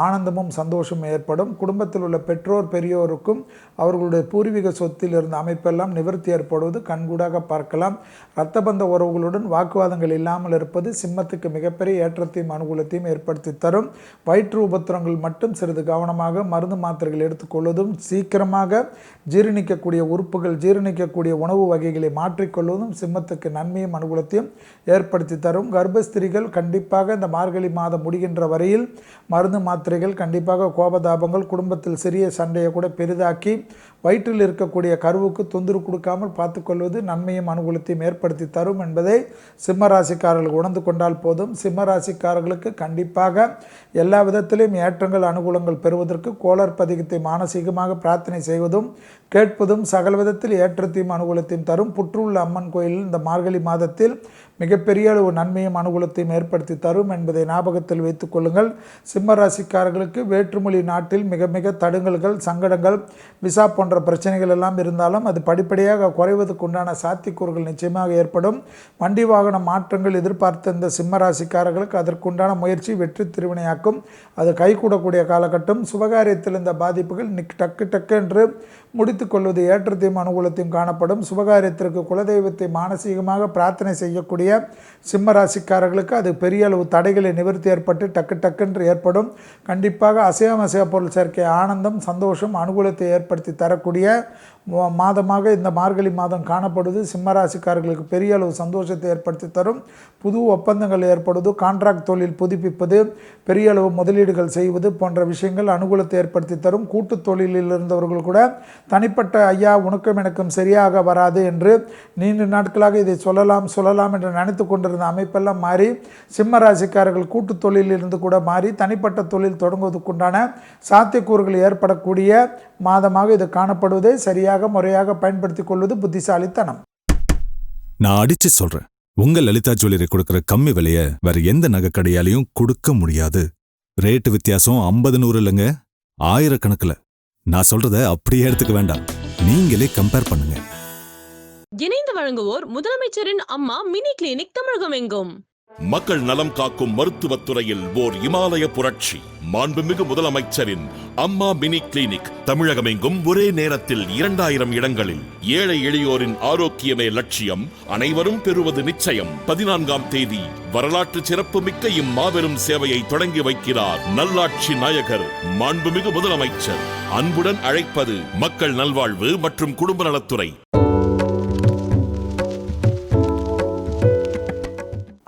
ஆனந்தமும் சந்தோஷமும் ஏற்படும். குடும்பத்தில் உள்ள பெற்றோர் பெரியோருக்கும் அவர்களுடைய பூர்வீக சொத்தில் இருந்த அமைப்பெல்லாம் நிவர்த்தி ஏற்படுவது கண்கூடாக பார்க்கலாம். இரத்தபந்த உறவுகளுடன் வாக்குவாதங்கள் இல்லாமல் இருப்பது சிம்மத்துக்கு மிகப்பெரிய ஏற்றத்தையும் அனுகூலத்தையும் ஏற்படுத்தி தரும். வயிற்று உபத்திரங்கள் மட்டும் சிறிது கவனமாக மருந்து மாத்திரைகள் எடுத்துக்கொள்வதும், சீக்கிரமாக ஜீரணிக்கக்கூடிய உறுப்புகள் ஜீரணிக்கக்கூடிய உணவு வகைகளை மாற்றிக்கொள்வதும் சிம்மத்துக்கு நன்மையும் அனுகூலத்தையும் ஏற்படுத்தி தரும். கர்ப்பஸ்திரிகள் கண்டிப்பாக இந்த மார்கழி மாதம் முடிகின்ற வரையில் மருந்து மாத்திரைகள் கண்டிப்பாக கோபதாபங்கள், குடும்பத்தில் சிறிய சண்டையை கூட பெரிதாக்கி வயிற்றில் இருக்கக்கூடிய கருவுக்கு தொந்தரவு கொடுக்காமல் பார்த்துக்கொள்வது நன்மையும் அனுகூலத்தையும் ஏற்படுத்தி தரும் என்பதை சிம்மராசிக்காரர்கள் உணர்ந்து கொண்டால் போதும். சிம்மராசிக்காரர்களுக்கு கண்டிப்பாக எல்லா விதத்திலும் ஏற்றங்கள் அனுகூலங்கள் பெறுவதற்கு கோளர் பதிகத்தை மானசீகமாக பிரார்த்தனை செய்வதும் கேட்பதும் சகல விதத்தில் ஏற்றத்தையும் அனுகூலத்தையும் தரும். புற்றுள்ள அம்மன் கோயிலில் இந்த மார்கழி மாதத்தில் மிகப்பெரிய அளவு நன்மையும் அனுகூலத்தையும் ஏற்படுத்தி தரும் என்பதை ஞாபகத்தில் வைத்துக் கொள்ளுங்கள். சிம்மராசிக்காரர்களுக்கு வேற்றுமொழி நாட்டில் மிக மிக தடுங்கல்கள், சங்கடங்கள், விசா போன்ற பிரச்சனைகள் எல்லாம் இருந்தாலும் அது படிப்படியாக குறைவதற்கு உண்டான சாத்தியக்கூறுகள் நிச்சயமாக ஏற்படும். வண்டி வாகன மாற்றங்கள் எதிர்பார்த்த இந்த சிம்மராசிக்காரர்களுக்கு அதற்குண்டான முயற்சி வெற்றி திருவினையாக்கும். அது கைகூடக்கூடிய காலகட்டம். சுபகாரியத்தில் இந்த பாதிப்புகள் டக்கு டக்கு என்று முடித்துக்கொள்வது ஏற்றத்தையும் அனுகூலத்தையும் காணப்படும். சுபகாரியத்திற்கு குலதெய்வத்தை மானசீகமாக பிரார்த்தனை செய்யக்கூடிய சிம்மராசிக்காரர்களுக்கு அது பெரிய அளவு தடைகளை நிவர்த்தி ஏற்பட்டு டக்கு டக்குன்று ஏற்படும். கண்டிப்பாக அசைவ பொருள் சேர்க்கை ஆனந்தம், சந்தோஷம், அனுகூலத்தை ஏற்படுத்தி தரக்கூடிய மாதமாக இந்த மார்கழி மாதம் காணப்படுவது சிம்மராசிக்காரர்களுக்கு பெரிய அளவு சந்தோஷத்தை ஏற்படுத்தி தரும். புது ஒப்பந்தங்கள் ஏற்படுவது, கான்ட்ராக்ட் தொழில் புதுப்பிப்பது, பெரிய அளவு முதலீடுகள் செய்வது போன்ற விஷயங்கள் அனுகூலத்தை ஏற்படுத்தி தரும். கூட்டு தொழிலில் இருந்தவர்கள் கூட தனிப்பட்ட ஐயா உனக்கும் எனக்கும் சரியாக வராது என்று நீண்ட நாட்களாக இதை சொல்லலாம் என்று நினைத்து கொண்டிருந்த அமைப்பெல்லாம் மாறி சிம்மராசிக்காரர்கள் கூட்டு தொழிலில் இருந்து கூட மாறி தனிப்பட்ட தொழில் தொடங்குவதற்குண்டான சாத்தியக்கூறுகள் ஏற்படக்கூடிய மாதமாக இது காணப்படுவதை சரியாக முறையாக பயன்படுத்திக் கொள்வது புத்திசாலித்தனம். நான் அடிச்சு சொல்றேன், உங்க லலிதா ஜுவல்லரி கொடுக்கிற கம்மி விலைய வேற எந்த நகை கடையாலையும் கொடுக்க முடியாது. ரேட்டு வித்தியாசம் 50-100 இல்லைங்க, ஆயிரக்கணக்கில். நான் சொல்றத அப்படியே எடுத்துக்க வேண்டாம், நீங்களே கம்பேர் பண்ணுங்க. இணைந்து வழங்குவோர் முதலமைச்சரின் அம்மா மினி கிளினிக் தமிழகம் எங்கும். மக்கள் நலம் காக்கும் மருத்துவத்துறையில் ஓர் இமாலய புரட்சி. மாண்புமிகு முதலமைச்சரின் அம்மா மினி கிளினிக் தமிழகமெங்கும் ஒரே நேரத்தில் 2000 இடங்களில். ஏழை எளியோரின் ஆரோக்கியமே லட்சியம், அனைவரும் பெறுவது நிச்சயம். 14ஆம் தேதி வரலாற்று சிறப்பு மிக்க இம்மாபெரும் சேவையை தொடங்கி வைக்கிறார் நல்லாட்சி நாயகர் மாண்புமிகு முதலமைச்சர். அன்புடன் அழைப்பது மக்கள் நல்வாழ்வு மற்றும் குடும்ப நலத்துறை.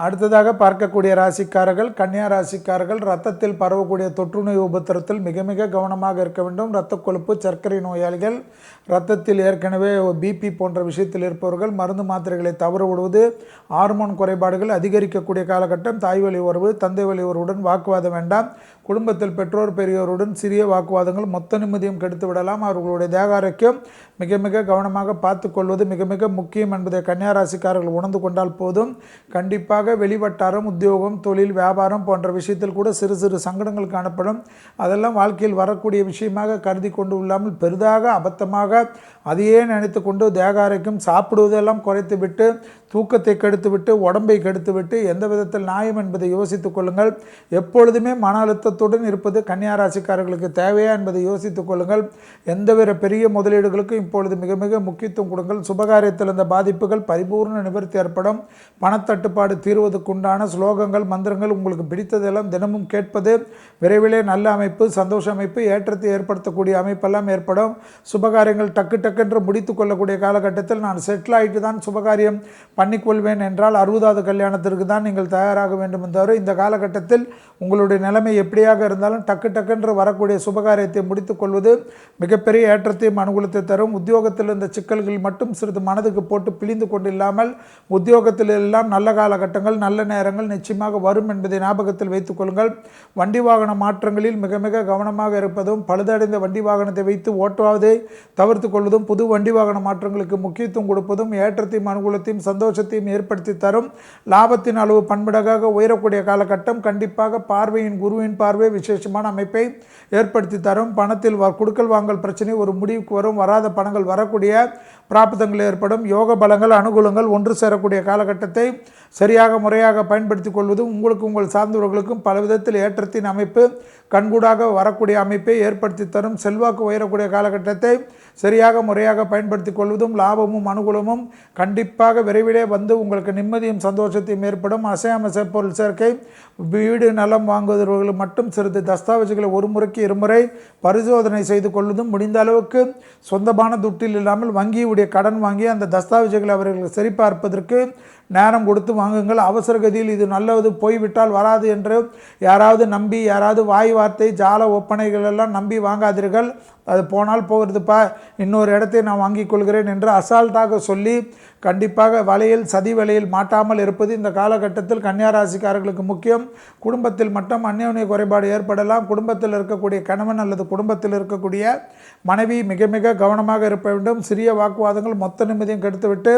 அடுத்ததாக பார்க்கக்கூடிய ராசிக்காரர்கள் கன்னியா ராசிக்காரர்கள். இரத்தத்தில் பரவக்கூடிய தொற்றுநோய் உபத்திரத்தில் மிக மிக கவனமாக இருக்க வேண்டும். இரத்த கொழுப்பு, சர்க்கரை நோயாளிகள், இரத்தத்தில் ஏற்கனவே பிபி போன்ற விஷயத்தில் இருப்பவர்கள், மருந்து மாத்திரைகளை தவற விடுவது, ஹார்மோன் குறைபாடுகள் அதிகரிக்கக்கூடிய காலகட்டம். தாய் வழி உறவு, தந்தை வழி உறவுடன் வாக்குவாதம் வேண்டாம். குடும்பத்தில் பெற்றோர் பெரியோருடன் சிறிய வாக்குவாதங்கள் மொத்த நிம்மதியும் கெடுத்து விடலாம். அவர்களுடைய தேக ஆரோக்கியம் மிக மிக கவனமாக பார்த்து கொள்வது மிக மிக முக்கியம் என்பதை கன்னியா ராசிக்காரர்கள் உணர்ந்து கொண்டால் போதும். கண்டிப்பாக முக்கியமாக வெளிவட்டாரம், உத்தியோகம், தொழில், வியாபாரம் போன்ற விஷயத்தில் கூட சிறு சிறு சங்கடங்கள் காணப்படும். அதெல்லாம் வாழ்க்கையில் வரக்கூடிய விஷயமாக கருதி கொண்டு இல்லாமல் பெரிதாக அபத்தமாக அதையே நினைத்து கொண்டு தேக ஆரோக்கியம் சாப்பிடுவதெல்லாம் குறைத்து விட்டு தூக்கத்தை கெடுத்துவிட்டு உடம்பை கெடுத்துவிட்டு எந்த விதத்தில் நியாயம் என்பதை யோசித்துக் கொள்ளுங்கள். எப்பொழுதுமே மன அழுத்தத்துடன் இருப்பது கன்னியா ராசிக்காரர்களுக்கு தேவையா என்பதை யோசித்துக் கொள்ளுங்கள். எந்தவித பெரிய முதலீடுகளுக்கும் இப்பொழுது மிக மிக முக்கியத்துவம் கொடுங்கள். சுபகாரியத்தில் இந்த பாதிப்புகள் பரிபூர்ண நிவர்த்தி ஏற்படும். பணத்தட்டுப்பாடு தீர்வதற்குண்டான ஸ்லோகங்கள், மந்திரங்கள் உங்களுக்கு பிடித்ததெல்லாம் தினமும் கேட்பது விரைவிலே நல்ல அமைப்பு, சந்தோஷ அமைப்பு, ஏற்றத்தை ஏற்படுத்தக்கூடிய அமைப்பெல்லாம் ஏற்படும். சுபகாரியங்கள் டக்கு டக்குன்று முடித்து கொள்ளக்கூடிய காலகட்டத்தில் நான் செட்டில் ஆகிட்டு தான் சுபகாரியம் பண்ணிக்கொள்வேன் என்றால் 60வது கல்யாணத்திற்கு தான் நீங்கள் தயாராக வேண்டும் என்றார். இந்த காலகட்டத்தில் உங்களுடைய நிலைமை எப்படியாக இருந்தாலும் டக்கு டக்குன்று வரக்கூடிய சுபகாரியத்தை முடித்துக் கொள்வது மிகப்பெரிய ஏற்றத்தையும் அனுகூலத்தை தரும். உத்தியோகத்தில் இந்த சிக்கல்கள் மட்டும் சிறிது மனதுக்கு போட்டு பிழிந்து கொண்டு இல்லாமல் உத்தியோகத்தில் எல்லாம் நல்ல காலகட்டங்கள், நல்ல நேரங்கள் நிச்சயமாக வரும் என்பதை ஞாபகத்தில் வைத்துக் கொள்ளுங்கள். வண்டி வாகன மாற்றங்களில் மிக மிக கவனமாக இருப்பதும், பழுதடைந்த வண்டி வாகனத்தை வைத்து ஓட்டுவதை தவிர்த்து கொள்வதும், புது வண்டி வாகன மாற்றங்களுக்கு முக்கியத்துவம் கொடுப்பதும் ஏற்றத்தையும் அனுகூலத்தையும் சந்தோஷத்தையும் ஏற்படுத்தி தரும். லாபத்தின் அளவு பன்மடங்காக உயரக்கூடிய காலகட்டம். கண்டிப்பாக பார்வையின் குருவின் பார்வை விசேஷமான அமைப்பை ஏற்படுத்தி தரும். பணத்தில் கொடுக்கல் வாங்கல் பிரச்சனை ஒரு முடிவுக்கு வரும். வராத பணங்கள் வரக்கூடிய பிராப்தங்கள் ஏற்படும். யோக பலங்கள், அனுகூலங்கள் ஒன்று சேரக்கூடிய காலகட்டத்தை சரியாக முறையாக பயன்படுத்திக் கொள்வது உங்களுக்கு உங்கள் சார்ந்தவர்களுக்கும் பல விதத்தில் ஏற்றத்தின் அமைப்பு கண்கூடாக வரக்கூடிய அமைப்பை ஏற்படுத்தி தரும். செல்வாக்கு உயரக்கூடிய காலகட்டத்தை சரியாக முறையாக பயன்படுத்திக் கொள்வதும் லாபமும் அனுகூலமும் கண்டிப்பாக விரைவிலே வந்து உங்களுக்கு நிம்மதியும் சந்தோஷத்தையும் ஏற்படும். அசையாமசை பொருள் சேர்க்கை, வீடு நலம் வாங்குவதற்கு மட்டும் சிறிது தஸ்தாவேஜுகளை ஒரு முறைக்கு இருமுறை பரிசோதனை செய்து கொள்வதும், முடிந்த அளவுக்கு சொந்தமான துட்டில் இல்லாமல் வங்கியுடைய கடன் வாங்கி அந்த தஸ்தாவேஜுகளை அவர்களுக்கு சரிபார்ப்பதற்கு நேரம் கொடுத்து வாங்குங்கள். அவசர கதியில் இது நல்லது போய்விட்டால் வராது என்று யாராவது நம்பி, யாராவது வாய் வார்த்தை ஜால ஒப்பனைகள் எல்லாம் நம்பி வாங்காதீர்கள். அது போனால் போகிறதுப்பா, இன்னொரு இடத்தை நான் வாங்கிக் கொள்கிறேன் என்று அசால்ட்டாக சொல்லி கண்டிப்பாக வலையில், சதி வலையில் மாட்டாமல் இருப்பது இந்த காலகட்டத்தில் கன்னியா ராசிக்காரர்களுக்கு முக்கியம். குடும்பத்தில் மட்டும் அந்யோன்ய குறைபாடு ஏற்படலாம். குடும்பத்தில் இருக்கக்கூடிய கணவன் அல்லது குடும்பத்தில் இருக்கக்கூடிய மனைவி மிக மிக கவனமாக இருக்க வேண்டும். சிறிய வாக்குவாதங்கள் மொத்த நிம்மதியும் கெடுத்துவிட்டு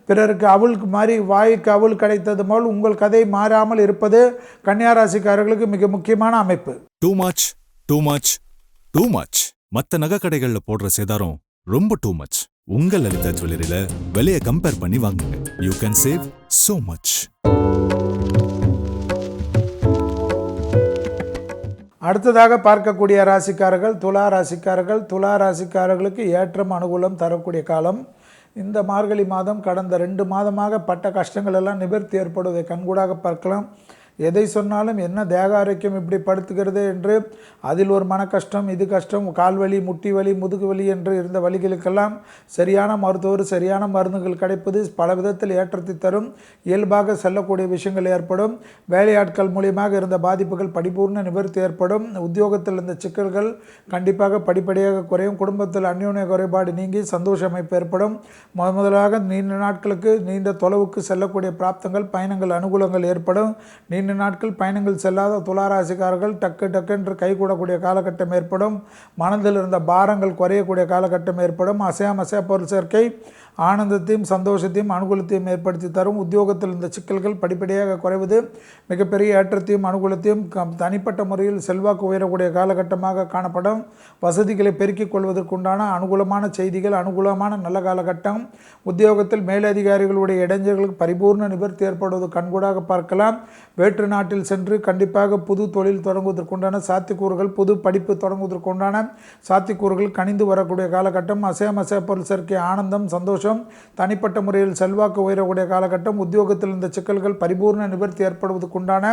பிறருக்கு அவளுக்கு மாறி வாய்க்கு அவள் கிடைத்தது போல் உங்கள் கதை மாறாமல் இருப்பது கன்னியா ராசிக்காரர்களுக்கு மிக முக்கியமான அமைப்பு. டூ மச் மத்த நகை கடைகள்ல போடுற சேதாரம் ரொம்ப டூ மச். உங்க லலிதா ஜுவல்லரியில விலையை கம்பேர் பண்ணி வாங்குங்க. You can save so much. அடுத்ததாக பார்க்கக்கூடிய ராசிக்காரர்கள் துலா ராசிக்காரர்கள். துலா ராசிக்காரர்களுக்கு ஏற்றம் அனுகூலம் தரக்கூடிய காலம் இந்த மார்கழி மாதம். கடந்த 2 மாதமாக பட்ட கஷ்டங்கள் எல்லாம் நிவர்த்தி ஏற்படுவதை கண்கூடாக பார்க்கலாம். எதை சொன்னாலும் என்ன தேக ஆரோக்கியம் இப்படி படுத்துகிறது என்று அதில் ஒரு மன கஷ்டம், இது கஷ்டம், கால்வலி, முட்டி வலி, முதுகு வலி என்று இருந்த வலிகளுக்கெல்லாம் சரியான மருத்துவர், சரியான மருந்துகள் கிடைப்பது பல விதத்தில் ஏற்றத்தை தரும். இயல்பாக செல்லக்கூடிய விஷயங்கள் ஏற்படும். வேலையாட்கள் மூலியமாக இருந்த பாதிப்புகள் பரிபூர்ண நிவர்த்தி ஏற்படும். உத்தியோகத்தில் இருந்த சிக்கல்கள் கண்டிப்பாக படிப்படியாக குறையும். குடும்பத்தில் அந்யோன்ய குறைபாடு நீங்கி சந்தோஷ அமைப்பு ஏற்படும். முதலாக நீண்ட நாட்களுக்கு நீண்ட தொலைவுக்கு செல்லக்கூடிய பிராப்தங்கள், பயணங்கள், அனுகூலங்கள் ஏற்படும். நீண்ட நாட்கள் பயணங்கள் செல்லாத துளாராசிக்காரர்கள் டக்கு கைகூடக்கூடிய காலகட்டம் ஏற்படும். மனதில் இருந்த பாரங்கள் குறையக்கூடிய காலகட்டம் ஏற்படும். அசையா பொருள் சேர்க்கை ஆனந்தத்தையும் சந்தோஷத்தையும் அனுகூலத்தையும் ஏற்படுத்தி தரும். உத்தியோகத்தில் இருந்த சிக்கல்கள் படிப்படியாக குறைவது மிகப்பெரிய ஏற்றத்தையும் அனுகூலத்தையும் தனிப்பட்ட முறையில் செல்வாக்கு உயரக்கூடிய காலகட்டமாக காணப்படும். வசதிகளை பெருக்கிக் கொள்வதற்குண்டான அனுகூலமான செய்திகள், அனுகூலமான நல்ல காலகட்டம். உத்தியோகத்தில் மேலதிகாரிகளுடைய இடைஞ்சல்களுக்கு பரிபூர்ண நிவர்த்தி ஏற்படுவது கண்கூடாக பார்க்கலாம். வேற்று நாட்டில் சென்று கண்டிப்பாக புது தொழில் தொடங்குவதற்குண்டான சாத்தியக்கூறுகள், புது படிப்பு தொடங்குவதற்குண்டான சாத்தியக்கூறுகள் கனிந்து வரக்கூடிய காலகட்டம். அசையா பொருள் சேர்க்கை ஆனந்தம், சந்தோஷம், தனிப்பட்ட முறையில் செல்வாக்கு உயரக்கூடிய காலகட்டம். உத்தியோகத்தில் இருந்த சிக்கல்கள் பரிபூர்ண நிவர்த்தி ஏற்படுவதற்குண்டான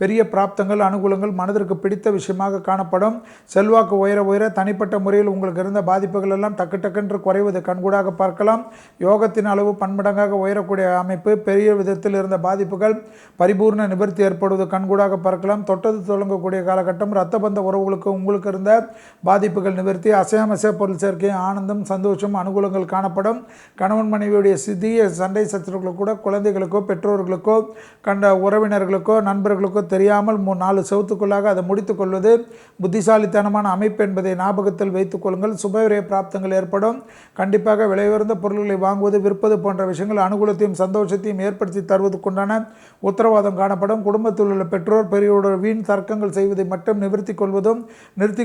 பெரிய பிராப்தங்கள், அனுகூலங்கள் மனதிற்கு பிடித்த விஷயமாக காணப்படும். செல்வாக்கு உயர தனிப்பட்ட முறையில் உங்களுக்கு இருந்த பாதிப்புகள் எல்லாம் டக்கு குறைவது கண்கூடாக பார்க்கலாம். யோகத்தின் அளவு பன்மடங்காக உயரக்கூடிய அமைப்பு. பெரிய விதத்தில் இருந்த பாதிப்புகள் பரிபூர்ண நிவர்த்தி ஏற்படுவது கண்கூடாக பார்க்கலாம். தொட்டது தொடங்கக்கூடிய காலகட்டம். இரத்த பந்த உறவுகளுக்கு உங்களுக்கு இருந்த பாதிப்புகள் நிவர்த்தி. அசையா பொருள் சேர்க்கை ஆனந்தம், சந்தோஷம், அனுகூலங்கள் காணப்படும். கணவன் மனைவியுடைய சிறிய சண்டை சச்சரவுகளுக்கு கூட குழந்தைகளுக்கோ பெற்றோர்களுக்கோ கண்ட உறவினர்களுக்கோ நண்பர்களுக்கோ தெரியாமல் 4 செவத்துக்குள்ளாக அதை முடித்து கொள்வது புத்திசாலித்தனமான அமைப்பு என்பதை ஞாபகத்தில் வைத்துக் கொள்ளுங்கள். சுபவிரய பிராப்தங்கள் ஏற்படும். கண்டிப்பாக விலையுயர்ந்த பொருட்களை வாங்குவது விற்பது போன்ற விஷயங்கள் அனுகூலத்தையும் சந்தோஷத்தையும் ஏற்படுத்தி தருவதற்குண்டான உத்தரவாதம் காணப்படும். குடும்பத்தில் உள்ள பெற்றோர் பெரியோருடைய வீண் தர்க்கங்கள் செய்வதை மட்டும் நிறுத்திக்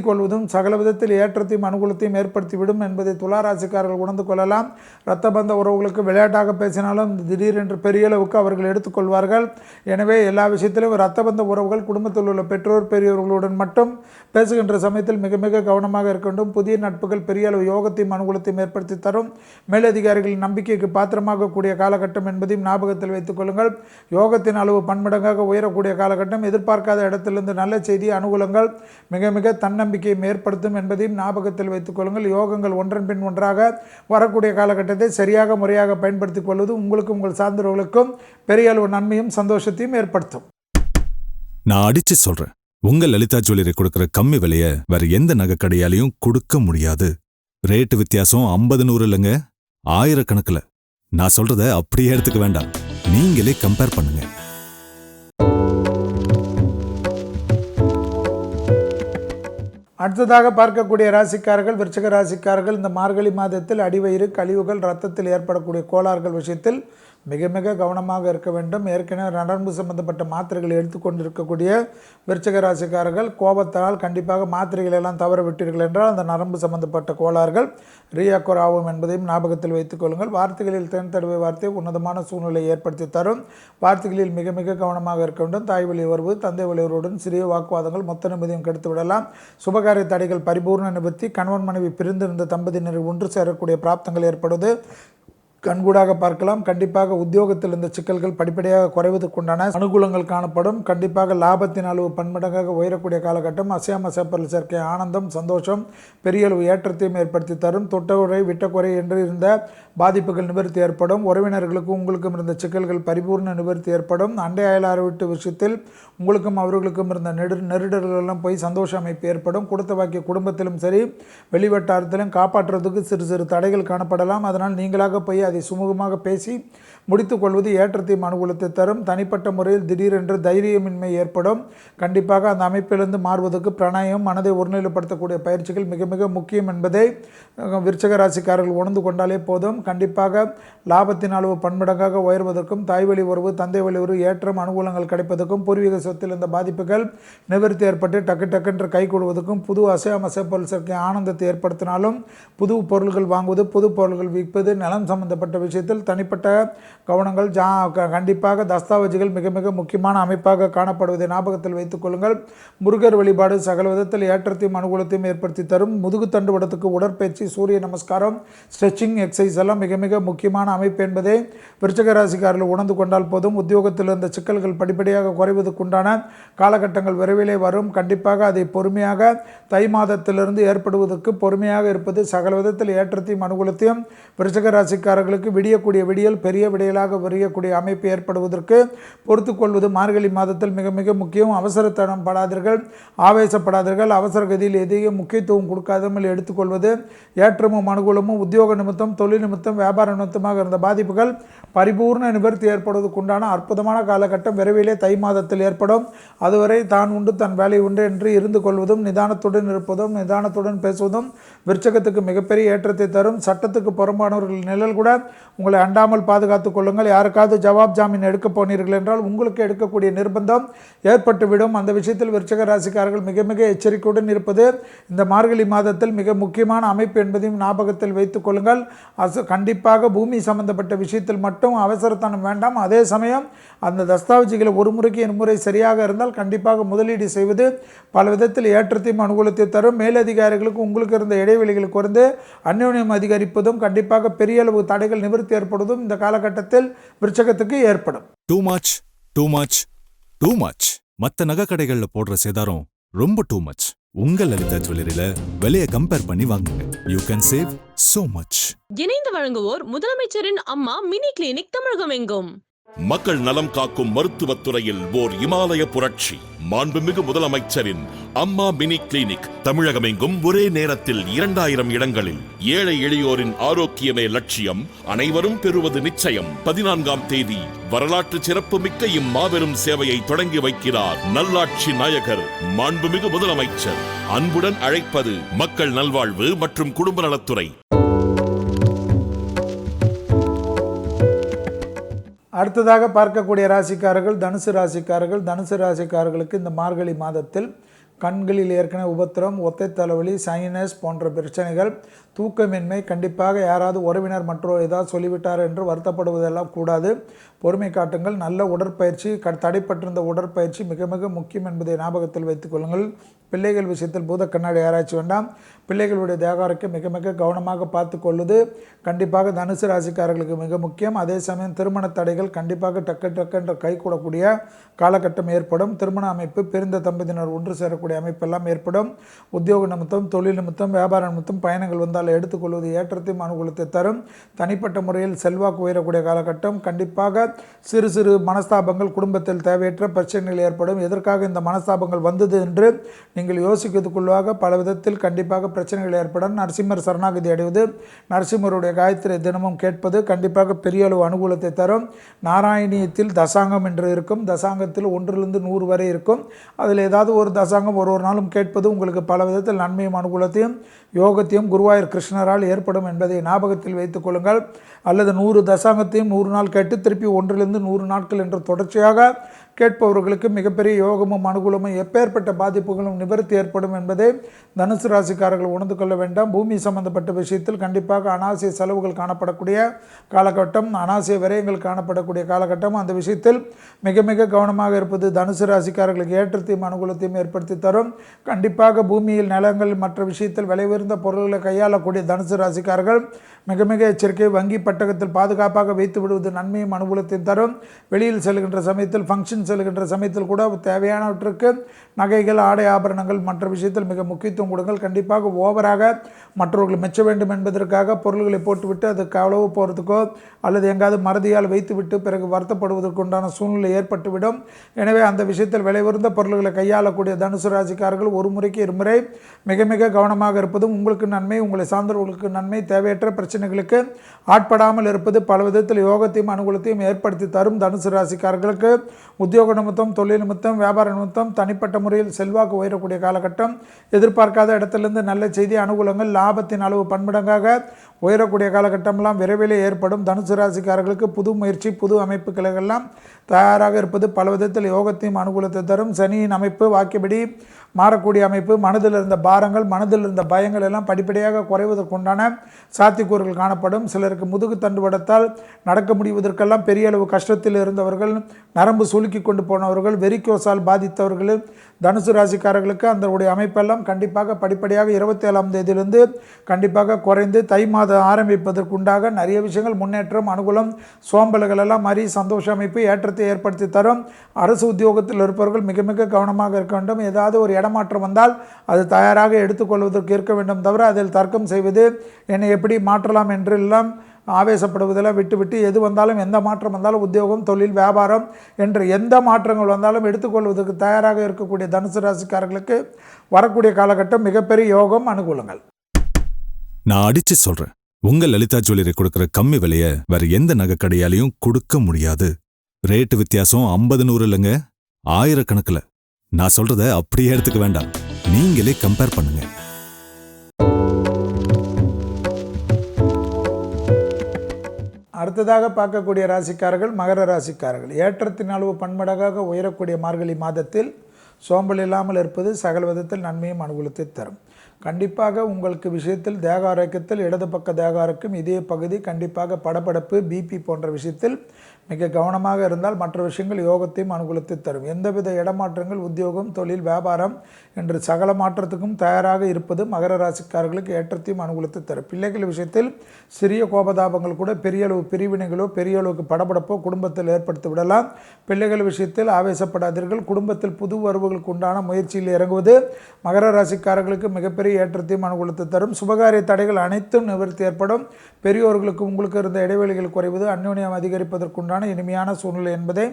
கொள்வதும் சகல விதத்தில் ஏற்றத்தையும் அனுகூலத்தையும் ஏற்படுத்திவிடும் என்பதை துளாராசிக்காரர்கள் உணர்ந்து கொள்ளலாம். இரத்த பந்த உறவுகளுக்கு விளையாட்டாக பேசினாலும் திடீரென்று பெரிய அளவுக்கு அவர்கள் எடுத்துக்கொள்வார்கள். எனவே எல்லா விஷயத்திலும் இரத்த பந்த உறவுகள் குடும்பத்தில் உள்ள பெற்றோர் பெரியவர்களுடன் மட்டும் பேசுகின்ற சமயத்தில் மிக மிக கவனமாக இருக்க வேண்டும். புதிய நட்புகள் பெரிய அளவு யோகத்தையும் அனுகூலத்தையும் ஏற்படுத்தி தரும். மேலதிகாரிகளின் நம்பிக்கைக்கு பாத்திரமாக கூடிய காலகட்டம் என்பதையும் ஞாபகத்தில் வைத்துக் கொள்ளுங்கள். யோகத்தின் அளவு பன்மடங்காக உயரக்கூடிய காலகட்டம். எதிர்பார்க்காத இடத்திலிருந்து நல்ல செய்தி அனுகூலங்கள் மிக மிக தன்னம்பிக்கையை ஏற்படுத்தும் என்பதையும் ஞாபகத்தில் வைத்துக் கொள்ளுங்கள். யோகங்கள் ஒன்றன் பின் ஒன்றாக வரக்கூடிய காலகட்டத்தை சரியாக முறையாக பயன்படுத்திக் கொள்வது உங்களுக்கும் உங்கள் சார்ந்தவர்களுக்கும் பெரிய அளவு நன்மையும் சந்தோஷத்தையும் ஏற்படுத்தும். நான் அடிச்சு சொல்றேன், உங்க லலிதா ஜுவல்லரி கொடுக்கிற கம்மி விலைய வேற எந்த நகை கடையாலையும் கொடுக்க முடியாது. ரேட்டு வித்தியாசம் 50-100 இல்லைங்க, 1000 கணக்குல. நான் சொல்றத அப்படியே எடுத்துக்க வேண்டாம், நீங்களே கம்பேர் பண்ணுங்க. அடுத்ததாக பார்க்கக்கூடிய ராசிக்காரர்கள் விருச்சிக ராசிக்காரர்கள் இந்த மார்கழி மாதத்தில் அடிவயிறு கழிவுகள் இரத்தத்தில் ஏற்படக்கூடிய கோளாறுகள் விஷயத்தில் மிக மிக கவனமாக இருக்க வேண்டும். ஏற்கனவே நரம்பு சம்பந்தப்பட்ட மாத்திரைகள் எடுத்துக்கொண்டிருக்கக்கூடிய விருச்சிக ராசிக்காரர்கள் கோபத்தால் கண்டிப்பாக மாத்திரைகள் எல்லாம் தவற விட்டீர்கள் என்றால் அந்த நரம்பு சம்பந்தப்பட்ட கோளாறுகள் ரீஅக்கோர் ஆகும் என்பதையும் ஞாபகத்தில் வைத்துக் கொள்ளுங்கள். வார்த்தைகளில் தேன் தடவை வார்த்தை உன்னதமான சூழ்நிலை ஏற்படுத்தி தரும். வார்த்தைகளில் மிக மிக கவனமாக இருக்க வேண்டும். தாய் வழி உறவு தந்தை வழியுடன் சிறிய வாக்குவாதங்கள் மொத்த நிம்மதியும் கெடுத்து விடலாம். சுபகாரிய தடைகள் பரிபூர்ண நிவர்த்தி. கணவன் மனைவி பிரிந்திருந்த தம்பதியினர் ஒன்று சேரக்கூடிய பிராப்தங்கள் ஏற்படுவது கண்கூடாக பார்க்கலாம். கண்டிப்பாக உத்தியோகத்தில் இந்த சிக்கல்கள் படிப்படியாக குறைவதற்குண்டான அனுகூலங்கள் காணப்படும். கண்டிப்பாக லாபத்தின் அளவு பன்மடங்காக உயரக்கூடிய காலகட்டம். அசையாம சேப்பல் சேர்க்கை ஆனந்தம் சந்தோஷம் பெரிய அளவு ஏற்றத்தையும் ஏற்படுத்தி தரும். தொட்டகுறை விட்டக்குறை என்று இருந்த பாதிப்புகள் நிவர்த்தி ஏற்படும். உறவினர்களுக்கும் உங்களுக்கும் இருந்த சிக்கல்கள் பரிபூர்ண நிவர்த்தி ஏற்படும். அண்டை அயலார் வீட்டு விஷயத்தில் உங்களுக்கும் அவர்களுக்கும் இருந்த நெருடல்களெல்லாம் போய் சந்தோஷ அமைப்பு ஏற்படும். கொடுத்த வாக்கிய குடும்பத்திலும் சரி வெளிவட்டாரத்திலும் காப்பாற்றுறதுக்கு சிறு சிறு தடைகள் காணப்படலாம். அதனால் நீங்களாக போய் அதை சுமூகமாக பேசி முடித்துக் கொள்வது ஏற்றத்தையும் அனுகூலத்தை தரும். தனிப்பட்ட முறையில் திடீரென்று தைரியமின்மை ஏற்படும். கண்டிப்பாக அந்த அமைப்பிலிருந்து மாறுவதற்கு பிராணாயம் மனதை ஒருநிலைப்படுத்தக்கூடிய பயிற்சிகள் மிக மிக முக்கியம் என்பதை விருச்சிக ராசிக்காரர்கள் உணர்ந்து கொண்டாலே போதும். கண்டிப்பாக லாபத்தின் அளவு பன்மடங்காக உயர்வதற்கும் தாய் வழி உறவு தந்தை வழி உறவு ஏற்றம் அனுகூலங்கள் கிடைப்பதற்கும் பூர்வீக சொத்தில் இந்த பாதிப்புகள் நிவர்த்தி ஏற்பட்டு டக்கு கை கொடுவதற்கும் புது அசைப்பொருள் சேர்க்கை ஆனந்தத்தை ஏற்படுத்தினாலும் புது பொருள்கள் வாங்குவது புது பொருள்கள் விற்பது நிலம் சம்பந்தப்பட்ட விஷயத்தில் தனிப்பட்ட கவனங்கள் கண்டிப்பாக தஸ்தாவேஜுகள் மிக மிக முக்கியமான அமைப்பாக காணப்படுவதை ஞாபகத்தில் வைத்துக் கொள்ளுங்கள். முருகர் வழிபாடு சகல விதத்தில் ஏற்றத்தையும் அனுகூலத்தையும் ஏற்படுத்தி தரும். முதுகுத்தண்டு வடத்துக்கு உடற்பயிற்சி சூரிய நமஸ்காரம் ஸ்ட்ரெச்சிங் எக்ஸசைஸ் எல்லாம் மிக மிக முக்கியமான அமைப்பு என்பதை விருச்சிக ராசிக்காரர்கள் உணர்ந்து கொண்டால் போதும். உத்தியோகத்தில் இருந்த சிக்கல்கள் படிப்படியாக குறைவதற்குண்டான காலகட்டங்கள் விரைவிலே வரும். கண்டிப்பாக அதை பொறுமையாக தை மாதத்திலிருந்து ஏற்படுவதற்கு பொறுமையாக இருப்பது சகல விதத்தில் ஏற்றத்தையும் அனுகூலத்தையும் விருச்சிக ராசிக்காரர்களுக்கு விடியக்கூடிய விடியல் பெரிய விடியலாக விரியக்கூடிய அமைப்பு ஏற்படுவதற்கு பொறுத்துக் கொள்வது மார்கழி மாதத்தில் மிக மிக முக்கியம். அவசரத்தனம் படாதீர்கள், ஆவேசப்படாதீர்கள். அவசர கதியில் எதையும் முக்கியத்துவம் கொடுக்காமல் எடுத்துக்கொள்வது ஏற்றமும் அனுகூலமும். உத்தியோக நிமித்தம் தொழில் நிமித்தம் வியாபார நிமித்தமாக இருந்த பாதிப்புகள் பரிபூர்ண நிவர்த்தி ஏற்படுவதற்குண்டான அற்புதமான காலகட்டம் விரைவிலே தை மாதத்தில் ஏற்படும். அதுவரை தான் உண்டு தன் வேலை உண்டு என்று இருந்து கொள்வதும் நிதானத்துடன் இருப்பதும் நிதானத்துடன் பேசுவதும் விருச்சகத்துக்கு மிகப்பெரிய ஏற்றத்தை தரும். சட்டத்துக்கு புறம்பானவர்கள் நிழல் கூட உங்களை அண்டாமல் பாதுகாத்துக் கொள்ளுங்கள். யாருக்காவது ஜவாப் ஜாமீன் எடுக்க போனீர்கள் என்றால் உங்களுக்கு எடுக்கக்கூடிய நிர்பந்தம் ஏற்பட்டுவிடும். அந்த விஷயத்தில் விருச்சிக ராசிக்காரர்கள் மிக மிக எச்சரிக்கையுடன் இருப்பது இந்த மார்கழி மாதத்தில் மிக முக்கியமான அமைப்பு என்பதையும் ஞாபகத்தில் வைத்துக் கொள்ளுங்கள். கண்டிப்பாக பூமி சம்பந்தப்பட்ட விஷயத்தில் மட்டும் அவசரத்தனம் வேண்டாம். அதே சமயம் அந்த தஸ்தாவேஜுகளை ஒரு முறைக்கு இருமுறை சரியாக இருந்தால் கண்டிப்பாக முதலீடு செய்வது பல விதத்தில் ஏற்றத்தையும் அனுகூலத்தை தரும். மேலதிகாரிகளுக்கு உங்களுக்கு இருந்த இடைவெளிகள் குறைந்து அந்யோன்யம் அதிகரிப்பதும் கண்டிப்பாக பெரிய அளவு தடைகள் நிவர்த்தி ஏற்படுவதும் இந்த காலகட்டத்தில் விருச்சகத்துக்கு ஏற்படும். டூ மச் மத்த நகை கடைகள்ல போடுற சேதாரம் ரொம்ப டூ மச். உங்க லலிதா ஜுவல்லரியில விலையை கம்பேர் பண்ணி வாங்குங்க. You can save so much. இணைந்து வழங்குவோர் முதலமைச்சரின் அம்மா மினி கிளினிக் தமிழகம் எங்கும். மக்கள் நலம் காக்கும் மருத்துவத்துறையில் ஓர் இமாலய புரட்சி. மாண்புமிகு முதலமைச்சரின் அம்மா மினி கிளினிக் தமிழகமெங்கும் ஒரே நேரத்தில் 2000 இடங்களில். ஏழை எளியோரின் ஆரோக்கியமே லட்சியம், அனைவரும் பெறுவது நிச்சயம். 14ஆம் தேதி வரலாற்று சிறப்புமிக்க இம்மாபெரும் சேவையை தொடங்கி வைக்கிறார் நல்லாட்சி நாயகர் மாண்புமிகு முதலமைச்சர். அன்புடன் அழைப்பது மக்கள் நல்வாழ்வு மற்றும் குடும்ப நலத்துறை. அடுத்ததாக பார்க்கக்கூடிய ராசிக்காரர்கள் தனுசு ராசிக்காரர்கள். தனுசு ராசிக்காரர்களுக்கு இந்த மார்கழி மாதத்தில் கண்களில் ஏற்கனவே உபத்திரம், ஒத்தை தலைவலி, சைனஸ் போன்ற பிரச்சனைகள், தூக்கமின்மை, கண்டிப்பாக யாராவது உறவினர் மற்றோ ஏதாவது சொல்லிவிட்டார் என்று வருத்தப்படுவதெல்லாம் கூடாது. பொறுமை காட்டுங்கள். நல்ல உடற்பயிற்சி, தடைப்பட்டிருந்த உடற்பயிற்சி மிக மிக முக்கியம் என்பதை ஞாபகத்தில் வைத்துக் கொள்ளுங்கள். பிள்ளைகள் விஷயத்தில் பூத கண்ணாடி ஆராய்ச்சி வேண்டாம். பிள்ளைகளுடைய தேகாரத்தை மிக மிக கவனமாக பார்த்து கொள்வது கண்டிப்பாக தனுசு ராசிக்காரர்களுக்கு மிக முக்கியம். அதே சமயம் திருமண தடைகள் கண்டிப்பாக டக்கு கை கூடக்கூடிய காலகட்டம் ஏற்படும். திருமண அமைப்பு, பிரிந்த தம்பதியினர் ஒன்று சேரக்கூடிய அமைப்பெல்லாம் ஏற்படும். உத்தியோக நிமித்தம், தொழில் நிமித்தம், வியாபார நிமித்தம் பயணங்கள் வந்தால் எடுத்துக்கொள்வது ஏற்றத்தையும் அனுகூலத்தை தரும். தனிப்பட்ட முறையில் செல்வாக்கு உயரக்கூடிய காலகட்டம். கண்டிப்பாக சிறு சிறு மனஸ்தாபங்கள், குடும்பத்தில் தேவையற்ற பிரச்சனைகள் ஏற்படும். எதற்காக இந்த மனஸ்தாபங்கள் வந்தது என்று நீங்கள் யோசிக்கிறதுக்குள்ளாக பல விதத்தில் கண்டிப்பாக பிரச்சனைகள் ஏற்படும். நரசிம்மர் சரணாகதி அடைவது, நரசிம்மருடைய காயத்ரி தினமும் கேட்பது கண்டிப்பாக பெரிய அளவு அனுகூலத்தை தரும். நாராயணியத்தில் தசாங்கம் என்று இருக்கும். தசாங்கத்தில் 1லிருந்து 100 வரை இருக்கும். அதில் ஏதாவது ஒரு தசாங்கம் ஒரு நாளும் கேட்பது உங்களுக்கு பல விதத்தில் நன்மையும் அனுகூலத்தையும் யோகத்தையும் குருவாயூர் கிருஷ்ணரால் ஏற்படும் என்பதை ஞாபகத்தில் வைத்துக் கொள்ளுங்கள். அல்லது 100 தசாங்கத்தையும் 100 நாள் கேட்டு திருப்பி 1லிருந்து 100 நாட்கள் என்று தொடர்ச்சியாக கேட்பவர்களுக்கு மிகப்பெரிய யோகமும் அனுகூலமும் எப்பேற்பட்ட பாதிப்புகளும் நிவர்த்தி ஏற்படும் என்பதை தனுசு ராசிக்காரர்கள் உணர்ந்து கொள்ள வேண்டாம். பூமி சம்பந்தப்பட்ட விஷயத்தில் கண்டிப்பாக அனாவசிய செலவுகள் காணப்படக்கூடிய காலகட்டம், அனாவசிய விரயங்கள் காணப்படக்கூடிய காலகட்டம். அந்த விஷயத்தில் மிக மிக கவனமாக இருப்பது தனுசு ராசிக்காரர்களுக்கு ஏற்றத்தையும் அனுகூலத்தையும் ஏற்படுத்தி தரும். கண்டிப்பாக பூமியில், நிலங்கள், மற்ற விஷயத்தில் விலை உயர்ந்த பொருள்களை கையாளக்கூடிய தனுசு ராசிக்காரர்கள் மிக மிக எச்சரிக்கை. வங்கி பட்டகத்தில் பாதுகாப்பாக வைத்து விடுவது நன்மையும் அனுகூலத்தையும் தரும். வெளியில் செல்கின்ற சமயத்தில், ஃபங்க்ஷன் செல்கின்ற சமயத்தில் கூட தேவையானவற்றுக்கு நகைகள், ஆடை ஆபரணங்கள் மற்ற விஷயத்தில் மிக முக்கியத்துவம் கொடுங்கள். கண்டிப்பாக ஓவராக மற்றவர்கள் மெச்ச வேண்டும் என்பதற்காக பொருள்களை போட்டுவிட்டு அது களவு போகிறதுக்கோ அல்லது எங்காவது மறதியால் வைத்துவிட்டு பிறகு வருத்தப்படுவதற்கு உண்டான சூழ்நிலை ஏற்பட்டுவிடும். எனவே அந்த விஷயத்தில் விலை உயர்ந்த பொருள்களை கையாளக்கூடிய தனுசு ராசிக்காரர்கள் ஒரு முறைக்கு இருமுறை மிக மிக கவனமாக இருப்பதும் உங்களுக்கு நன்மை, உங்களை சார்ந்தவர்களுக்கு நன்மை. தேவையற்ற பிரச்சனைகளுக்கு ஆட்படாமல் இருப்பது பல விதத்தில் யோகத்தையும் அனுகூலத்தையும் ஏற்படுத்தி தரும். தனுசு ராசிக்காரர்களுக்கு உத்தியோக நிமித்தம், தொழில் நிமித்தம், வியாபார நிமித்தம் தனிப்பட்ட முறையில் செல்வாக்கு உயரக்கூடிய காலகட்டம். எதிர்பார்க்காத இடத்திலிருந்து நல்ல செய்தி, அனுகூலங்கள், லாபத்தின் அளவு பன்மடங்காக உயரக்கூடிய காலகட்டமெல்லாம் விரைவிலே ஏற்படும். தனுசு ராசிக்காரர்களுக்கு புது முயற்சி, புது அமைப்புகளெல்லாம் தயாராக இருப்பது பல விதத்தில் யோகத்தையும் அனுகூலத்தை தரும். சனியின் அமைப்பு வாக்கியபடி மாறக்கூடிய அமைப்பு. மனதில் இருந்த பாரங்கள், மனதில் இருந்த பயங்கள் எல்லாம் படிப்படியாக குறைவதற்குண்டான சாத்தியக்கூறுகள் காணப்படும். சிலருக்கு முதுகு தண்டுவடத்தால் நடக்க முடிவதற்கெல்லாம் பெரிய அளவு கஷ்டத்தில் இருந்தவர்கள், நரம்பு சுலுக்கி கொண்டு போனவர்கள், வெரிக்கோஸால் பாதித்தவர்கள், தனுசு ராசிக்காரர்களுக்கு அந்த அமைப்பெல்லாம் கண்டிப்பாக படிப்படியாக 27ஆம் தேதியிலிருந்து கண்டிப்பாக குறைந்து தை மாதம் ஆரம்பிப்பதற்குண்டாக நிறைய விஷயங்கள் முன்னேற்றம், அனுகூலம், சோம்பல்கள் எல்லாம் மாறி சந்தோஷ அமைப்பு ஏற்றத்தை ஏற்படுத்தி தரும். அரசு உத்தியோகத்தில் இருப்பவர்கள் மிக மிக கவனமாக இருக்க வேண்டும். ஏதாவது ஒரு இடமாற்றம் வந்தால் அது தயாராக எடுத்துக்கொள்வதற்கு இருக்க வேண்டும். தவிர அதில் தர்க்கம் செய்வது, என்னை எப்படி மாற்றலாம் என்று எல்லாம் ஆவேசப்படுவதெல்லாம் விட்டுவிட்டு எது வந்தாலும், எந்த மாற்றம் வந்தாலும், உத்தியோகம், தொழில், வியாபாரம் என்று எந்த மாற்றங்கள் வந்தாலும் எடுத்துக்கொள்வதற்கு தயாராக இருக்கக்கூடிய தனுசு ராசிக்காரர்களுக்கு வரக்கூடிய காலகட்டம் மிகப்பெரிய யோகம், அனுகூலங்கள். நான் அடிச்சு சொல்றேன், உங்க லலிதா ஜுவல்லரி கொடுக்கிற கம்மி விலைய வேற எந்த நகை கடையாலையும் கொடுக்க முடியாது. ரேட்டு வித்தியாசம் 50-100 இல்லைங்க, ஆயிரக்கணக்கில். நான் சொல்றத அப்படியே எடுத்துக்க வேண்டாம், நீங்களே கம்பேர் பண்ணுங்க. அடுத்ததாக பார்க்கக்கூடிய ராசிக்காரர்கள் மகர ராசிக்காரர்கள். ஏற்றத்தின் அளவு பன்மடங்காக உயரக்கூடிய மார்கழி மாதத்தில் சோம்பல் இல்லாமல் இருப்பது சகல விதத்தில் நன்மையும் அனுகூலத்தை தரும். கண்டிப்பாக உங்களுக்கு விஷயத்தில் தேக ஆரோக்கியத்தில் இடது பக்க தேக ஆரோக்கியம், இதய பகுதி கண்டிப்பாக படபடப்பு, பிபி போன்ற விஷயத்தில் மிக கவனமாக இருந்தால் மற்ற விஷயங்கள் யோகத்தையும் அனுகூலத்தை தரும். எந்தவித இடமாற்றங்கள், உத்தியோகம், தொழில், வியாபாரம் என்று சகல மாற்றத்துக்கும் தயாராக இருப்பது மகர ராசிக்காரர்களுக்கு ஏற்றத்தையும் அனுகூலத்தை தரும். பிள்ளைகள் விஷயத்தில் சிறிய கோபதாபங்கள் கூட பெரிய அளவு பிரிவினைகளோ பெரிய அளவுக்கு படபடப்போ குடும்பத்தில் ஏற்படுத்தி விடலாம். பிள்ளைகள் விஷயத்தில் ஆவேசப்படாதீர்கள். குடும்பத்தில் புது வரவுகளுக்கு உண்டான முயற்சியில் இறங்குவது மகர ராசிக்காரர்களுக்கு மிகப்பெரிய பெரிய ஏற்றத்தையும் அனுகூலத்தை தரும். சுபகாரிய தடைகள் அனைத்தும் நிவர்த்தி ஏற்படும். பெரியோர்களுக்கு உங்களுக்கு இருந்த இடைவெளிகள் குறைவது, அந்யோன்யம் அதிகரிப்பதற்குண்டான இனிமையான சூழ்நிலை என்பதை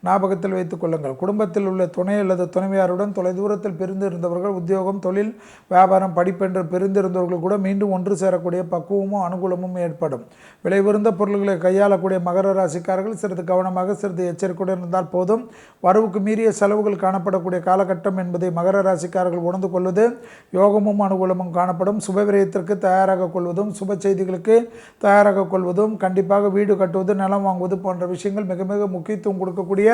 ஞாபகத்தில் வைத்துக் கொள்ளுங்கள். குடும்பத்தில் உள்ள துணை அல்லது துணைவியாருடன் தொலைதூரத்தில் பிரிந்திருந்தவர்கள் உத்தியோகம், தொழில், வியாபாரம், படிப்பென்று பிரிந்திருந்தவர்கள் கூட மீண்டும் ஒன்று சேரக்கூடிய பக்குவமும் அனுகூலமும் ஏற்படும். விலையுயர்ந்த பொருள்களை கையாளக்கூடிய மகர ராசிக்காரர்கள் சிறிது கவனமாக சிறிது எச்சரிக்கையுடன் இருந்தால் போதும். வரவுக்கு மீறிய செலவுகள் காணப்படக்கூடிய காலகட்டம் என்பதை மகர ராசிக்காரர்கள் உணர்ந்து கொள்வது யோகமும் அனுகூலமும் காணப்படும். சுபவிரயத்திற்கு தயாராக கொள்வதும், சுப செய்திகளுக்கு தயாராக கொள்வதும், கண்டிப்பாக வீடு கட்டுவது, நிலம் வாங்குவது போன்ற விஷயங்கள் மிக மிக முக்கியத்துவம் கொடுக்கக்கூடிய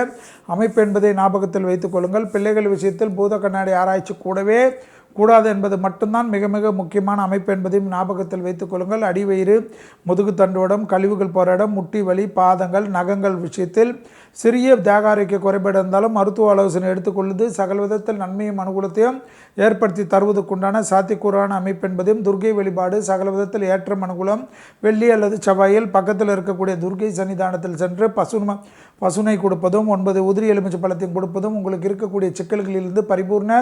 அமைப்பு என்பதை ஞாபகத்தில் வைத்துக் கொள்ளுங்கள். பிள்ளைகள் விஷயத்தில் பூத கண்ணாடி ஆராய்ச்சி கூடவே கூடாது என்பது மட்டும்தான் மிக மிக முக்கியமான அமைப்பு என்பதையும் ஞாபகத்தில் வைத்துக் கொள்ளுங்கள். அடிவயிறு, முதுகு தண்டுவடம், கழிவுகள் போற இடம், முட்டி வலி, பாதங்கள், நகங்கள் விஷயத்தில் சிறிய தேகாரிக்க குறைபாடு இருந்தாலும் மருத்துவ ஆலோசனை எடுத்துக்கொள்வது சகல விதத்தில் நன்மையும் அனுகூலத்தையும் ஏற்படுத்தி தருவதற்குண்டான சாத்தியக்கூறான அமைப்பு என்பதையும், துர்க்கை வழிபாடு சகல விதத்தில் ஏற்றம் அனுகூலம். வெள்ளி அல்லது செவ்வாயில் பக்கத்தில் இருக்கக்கூடிய துர்க்கை சன்னிதானத்தில் சென்று பசுனை கொடுப்பதும் 9 உதிரி எலுமிச்சை பழத்தையும் கொடுப்பதும் உங்களுக்கு இருக்கக்கூடிய சிக்கல்களிலிருந்து பரிபூர்ண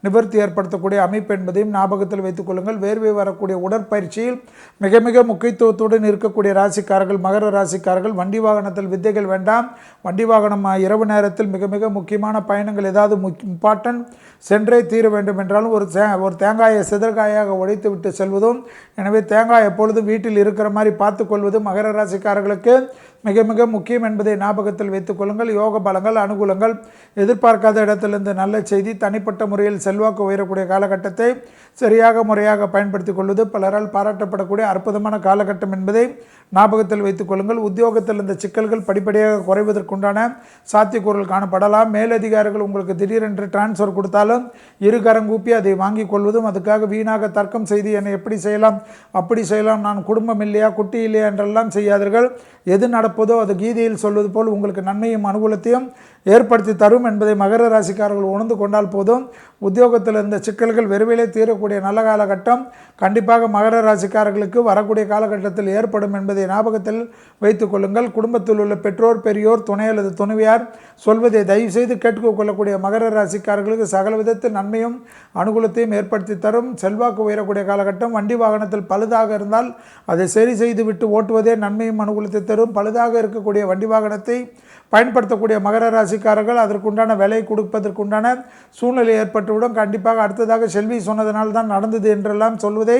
நிவர்த்தி ஏற்படுத்தக்கூடிய அமைப்பு என்பதையும் ஞாபகத்தில் வைத்துக் கொள்ளுங்கள். வேர்வை வரக்கூடிய உடற்பயிற்சியில் மிக மிக முக்கியத்துவத்துடன் இருக்கக்கூடிய ராசிக்காரர்கள் மகர ராசிக்காரர்கள் வண்டி வாகனத்தில் வித்தைகள் வேண்டாம். வண்டி வாகனம் இரவு நேரத்தில் மிக மிக முக்கியமான பயணங்கள் ஏதாவது இம்பார்ட்டன்ட் சென்றே தீர வேண்டும் என்றாலும் ஒரு தேங்காயை சிதற்காயாக உடைத்து விட்டு செல்வதும், எனவே தேங்காய் எப்பொழுதும் வீட்டில் இருக்கிற மாதிரி பார்த்து கொள்வதும் மகர ராசிக்காரர்களுக்கு மிக மிக முக்கியம் என்பதை ஞாபகத்தில் வைத்துக் கொள்ளுங்கள். யோக பலங்கள், அனுகூலங்கள், எதிர்பார்க்காத இடத்திலிருந்து நல்ல செய்தி, தனிப்பட்ட முறையில் செல்வாக்கு உயரக்கூடிய காலகட்டத்தை சரியாக முறையாக பயன்படுத்திக் கொள்வது பலரால் பாராட்டப்படக்கூடிய அற்புதமான காலகட்டம் என்பதை ஞாபகத்தில் வைத்துக் கொள்ளுங்கள். உத்தியோகத்தில் இந்த சிக்கல்கள் படிப்படியாக குறைவதற்குண்டான சாத்தியக்கூறுகள் காணப்படலாம். மேலதிகாரிகள் உங்களுக்கு திடீரென்று டிரான்ஸ்ஃபர் கொடுத்தாலும் இருகரங்கூப்பி அதை வாங்கிக் கொள்வதும், அதுக்காக வீணாக தர்க்கம் செய்து என்னை எப்படி செய்யலாம் அப்படி செய்யலாம், நான் குடும்பம் இல்லையா குட்டி இல்லையா என்றெல்லாம் செய்யாதீர்கள். எது நடப்பதோ அது கீதையில் சொல்வது போல் உங்களுக்கு நன்மையும் அனுகூலத்தையும் ஏற்படுத்தி தரும் என்பதை மகர ராசிக்காரர்கள் உணர்ந்து கொண்டால் போதும். உத்தியோகத்தில் இருந்த சிக்கல்கள் விரைவிலே தீரக்கூடிய நல்ல காலகட்டம் கண்டிப்பாக மகர ராசிக்காரர்களுக்கு வரக்கூடிய காலகட்டத்தில் ஏற்படும் என்பதை ஞாபகத்தில் வைத்துக் கொள்ளுங்கள். குடும்பத்தில் உள்ள பெற்றோர், பெரியோர், துணை அல்லது துணைவியார் சொல்வதை தயவு செய்து கேட்டுக்கொள்ளக்கூடிய மகர ராசிக்காரர்களுக்கு சகல விதத்தில் நன்மையும் அனுகூலத்தையும் ஏற்படுத்தி தரும். செல்வாக்கு உயரக்கூடிய காலகட்டம். வண்டி வாகனத்தில் பழுதாக இருந்தால் அதை சரி செய்து விட்டு ஓட்டுவதே நன்மையும் அனுகூலத்தை தரும். பழுதாக இருக்கக்கூடிய வண்டி வாகனத்தை பயன்படுத்தக்கூடிய மகர ராசிக்காரர்கள் அதற்குண்டான விலை கொடுப்பதற்குண்டான சூழ்நிலை ஏற்பட்டுவிடும். கண்டிப்பாக அடுத்ததாக செல்வி சொன்னதனால் தான் நடந்தது என்றெல்லாம் சொல்வதை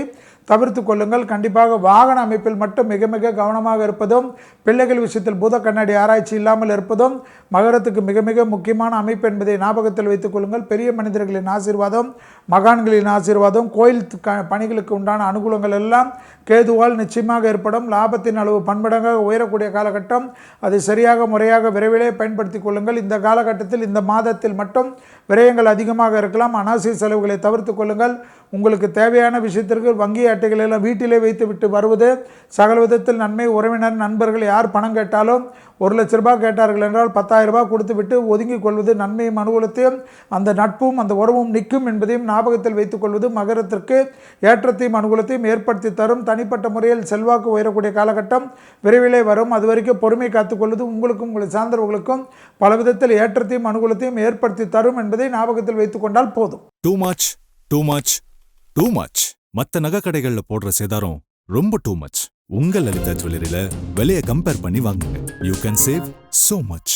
தவிர்த்து கொள்ளுங்கள். கண்டிப்பாக வாகன அமைப்பில் மட்டும் மிக மிக கவனமாக இருப்பதும், பிள்ளைகள் விஷயத்தில் பூத கண்ணாடி ஆராய்ச்சி இல்லாமல் இருப்பதும் மகரத்துக்கு மிக மிக முக்கியமான அமைப்பு என்பதை ஞாபகத்தில் வைத்துக் கொள்ளுங்கள். பெரிய மனிதர்களின் ஆசீர்வாதம், மகான்களின் ஆசீர்வாதம், கோயில் பணிகளுக்கு உண்டான அனுகூலங்கள் எல்லாம் கேதுவால் நிச்சயமாக ஏற்படும். லாபத்தின் அளவு பன்மடங்காக உயரக்கூடிய காலகட்டம். அதை சரியாக முறையாக விரைவிலே பயன்படுத்திக் கொள்ளுங்கள். இந்த காலகட்டத்தில் இந்த மாதத்தில் மட்டும் விரயங்கள் அதிகமாக இருக்கலாம். அனாவசிய செலவுகளை தவிர்த்து கொள்ளுங்கள். உங்களுக்கு தேவையான விஷயத்திற்கு வங்கி அட்டைகள் எல்லாம் வீட்டிலே வைத்து விட்டு வருவது சகல விதத்தில் நன்மை. உறவினர், நண்பர்கள் யார் பணம் கேட்டாலும் 1 லட்ச ரூபாய் கேட்டார்கள் என்றால் 10,000 ரூபாய் கொடுத்து விட்டு ஒதுங்கிக் கொள்வது நன்மையும் அனுகூலத்தையும், அந்த நட்பும் அந்த உறவும் நிற்கும் என்பதையும் ஞாபகத்தில் வைத்துக் கொள்வது மகரத்திற்கு ஏற்றத்தையும் அனுகூலத்தையும் ஏற்படுத்தி தரும். தனிப்பட்ட முறையில் செல்வாக்கு உயரக்கூடிய காலகட்டம் விரைவிலே வரும். அது வரைக்கும் பொறுமை காத்துக்கொள்வது உங்களுக்கும் உங்களை சார்ந்தவர்களுக்கும் பல விதத்தில் ஏற்றத்தையும் அனுகூலத்தையும் ஏற்படுத்தி தரும் என்பதை ஞாபகத்தில் வைத்துக் கொண்டால் போதும். டூ மச் மத்த நகை கடைகள்ல போடுற சேதாரம் ரொம்ப டூ மச். உங்க லலிதா ஜுவல்லரியில விலையை கம்பேர் பண்ணி வாங்குங்க. You can save so much.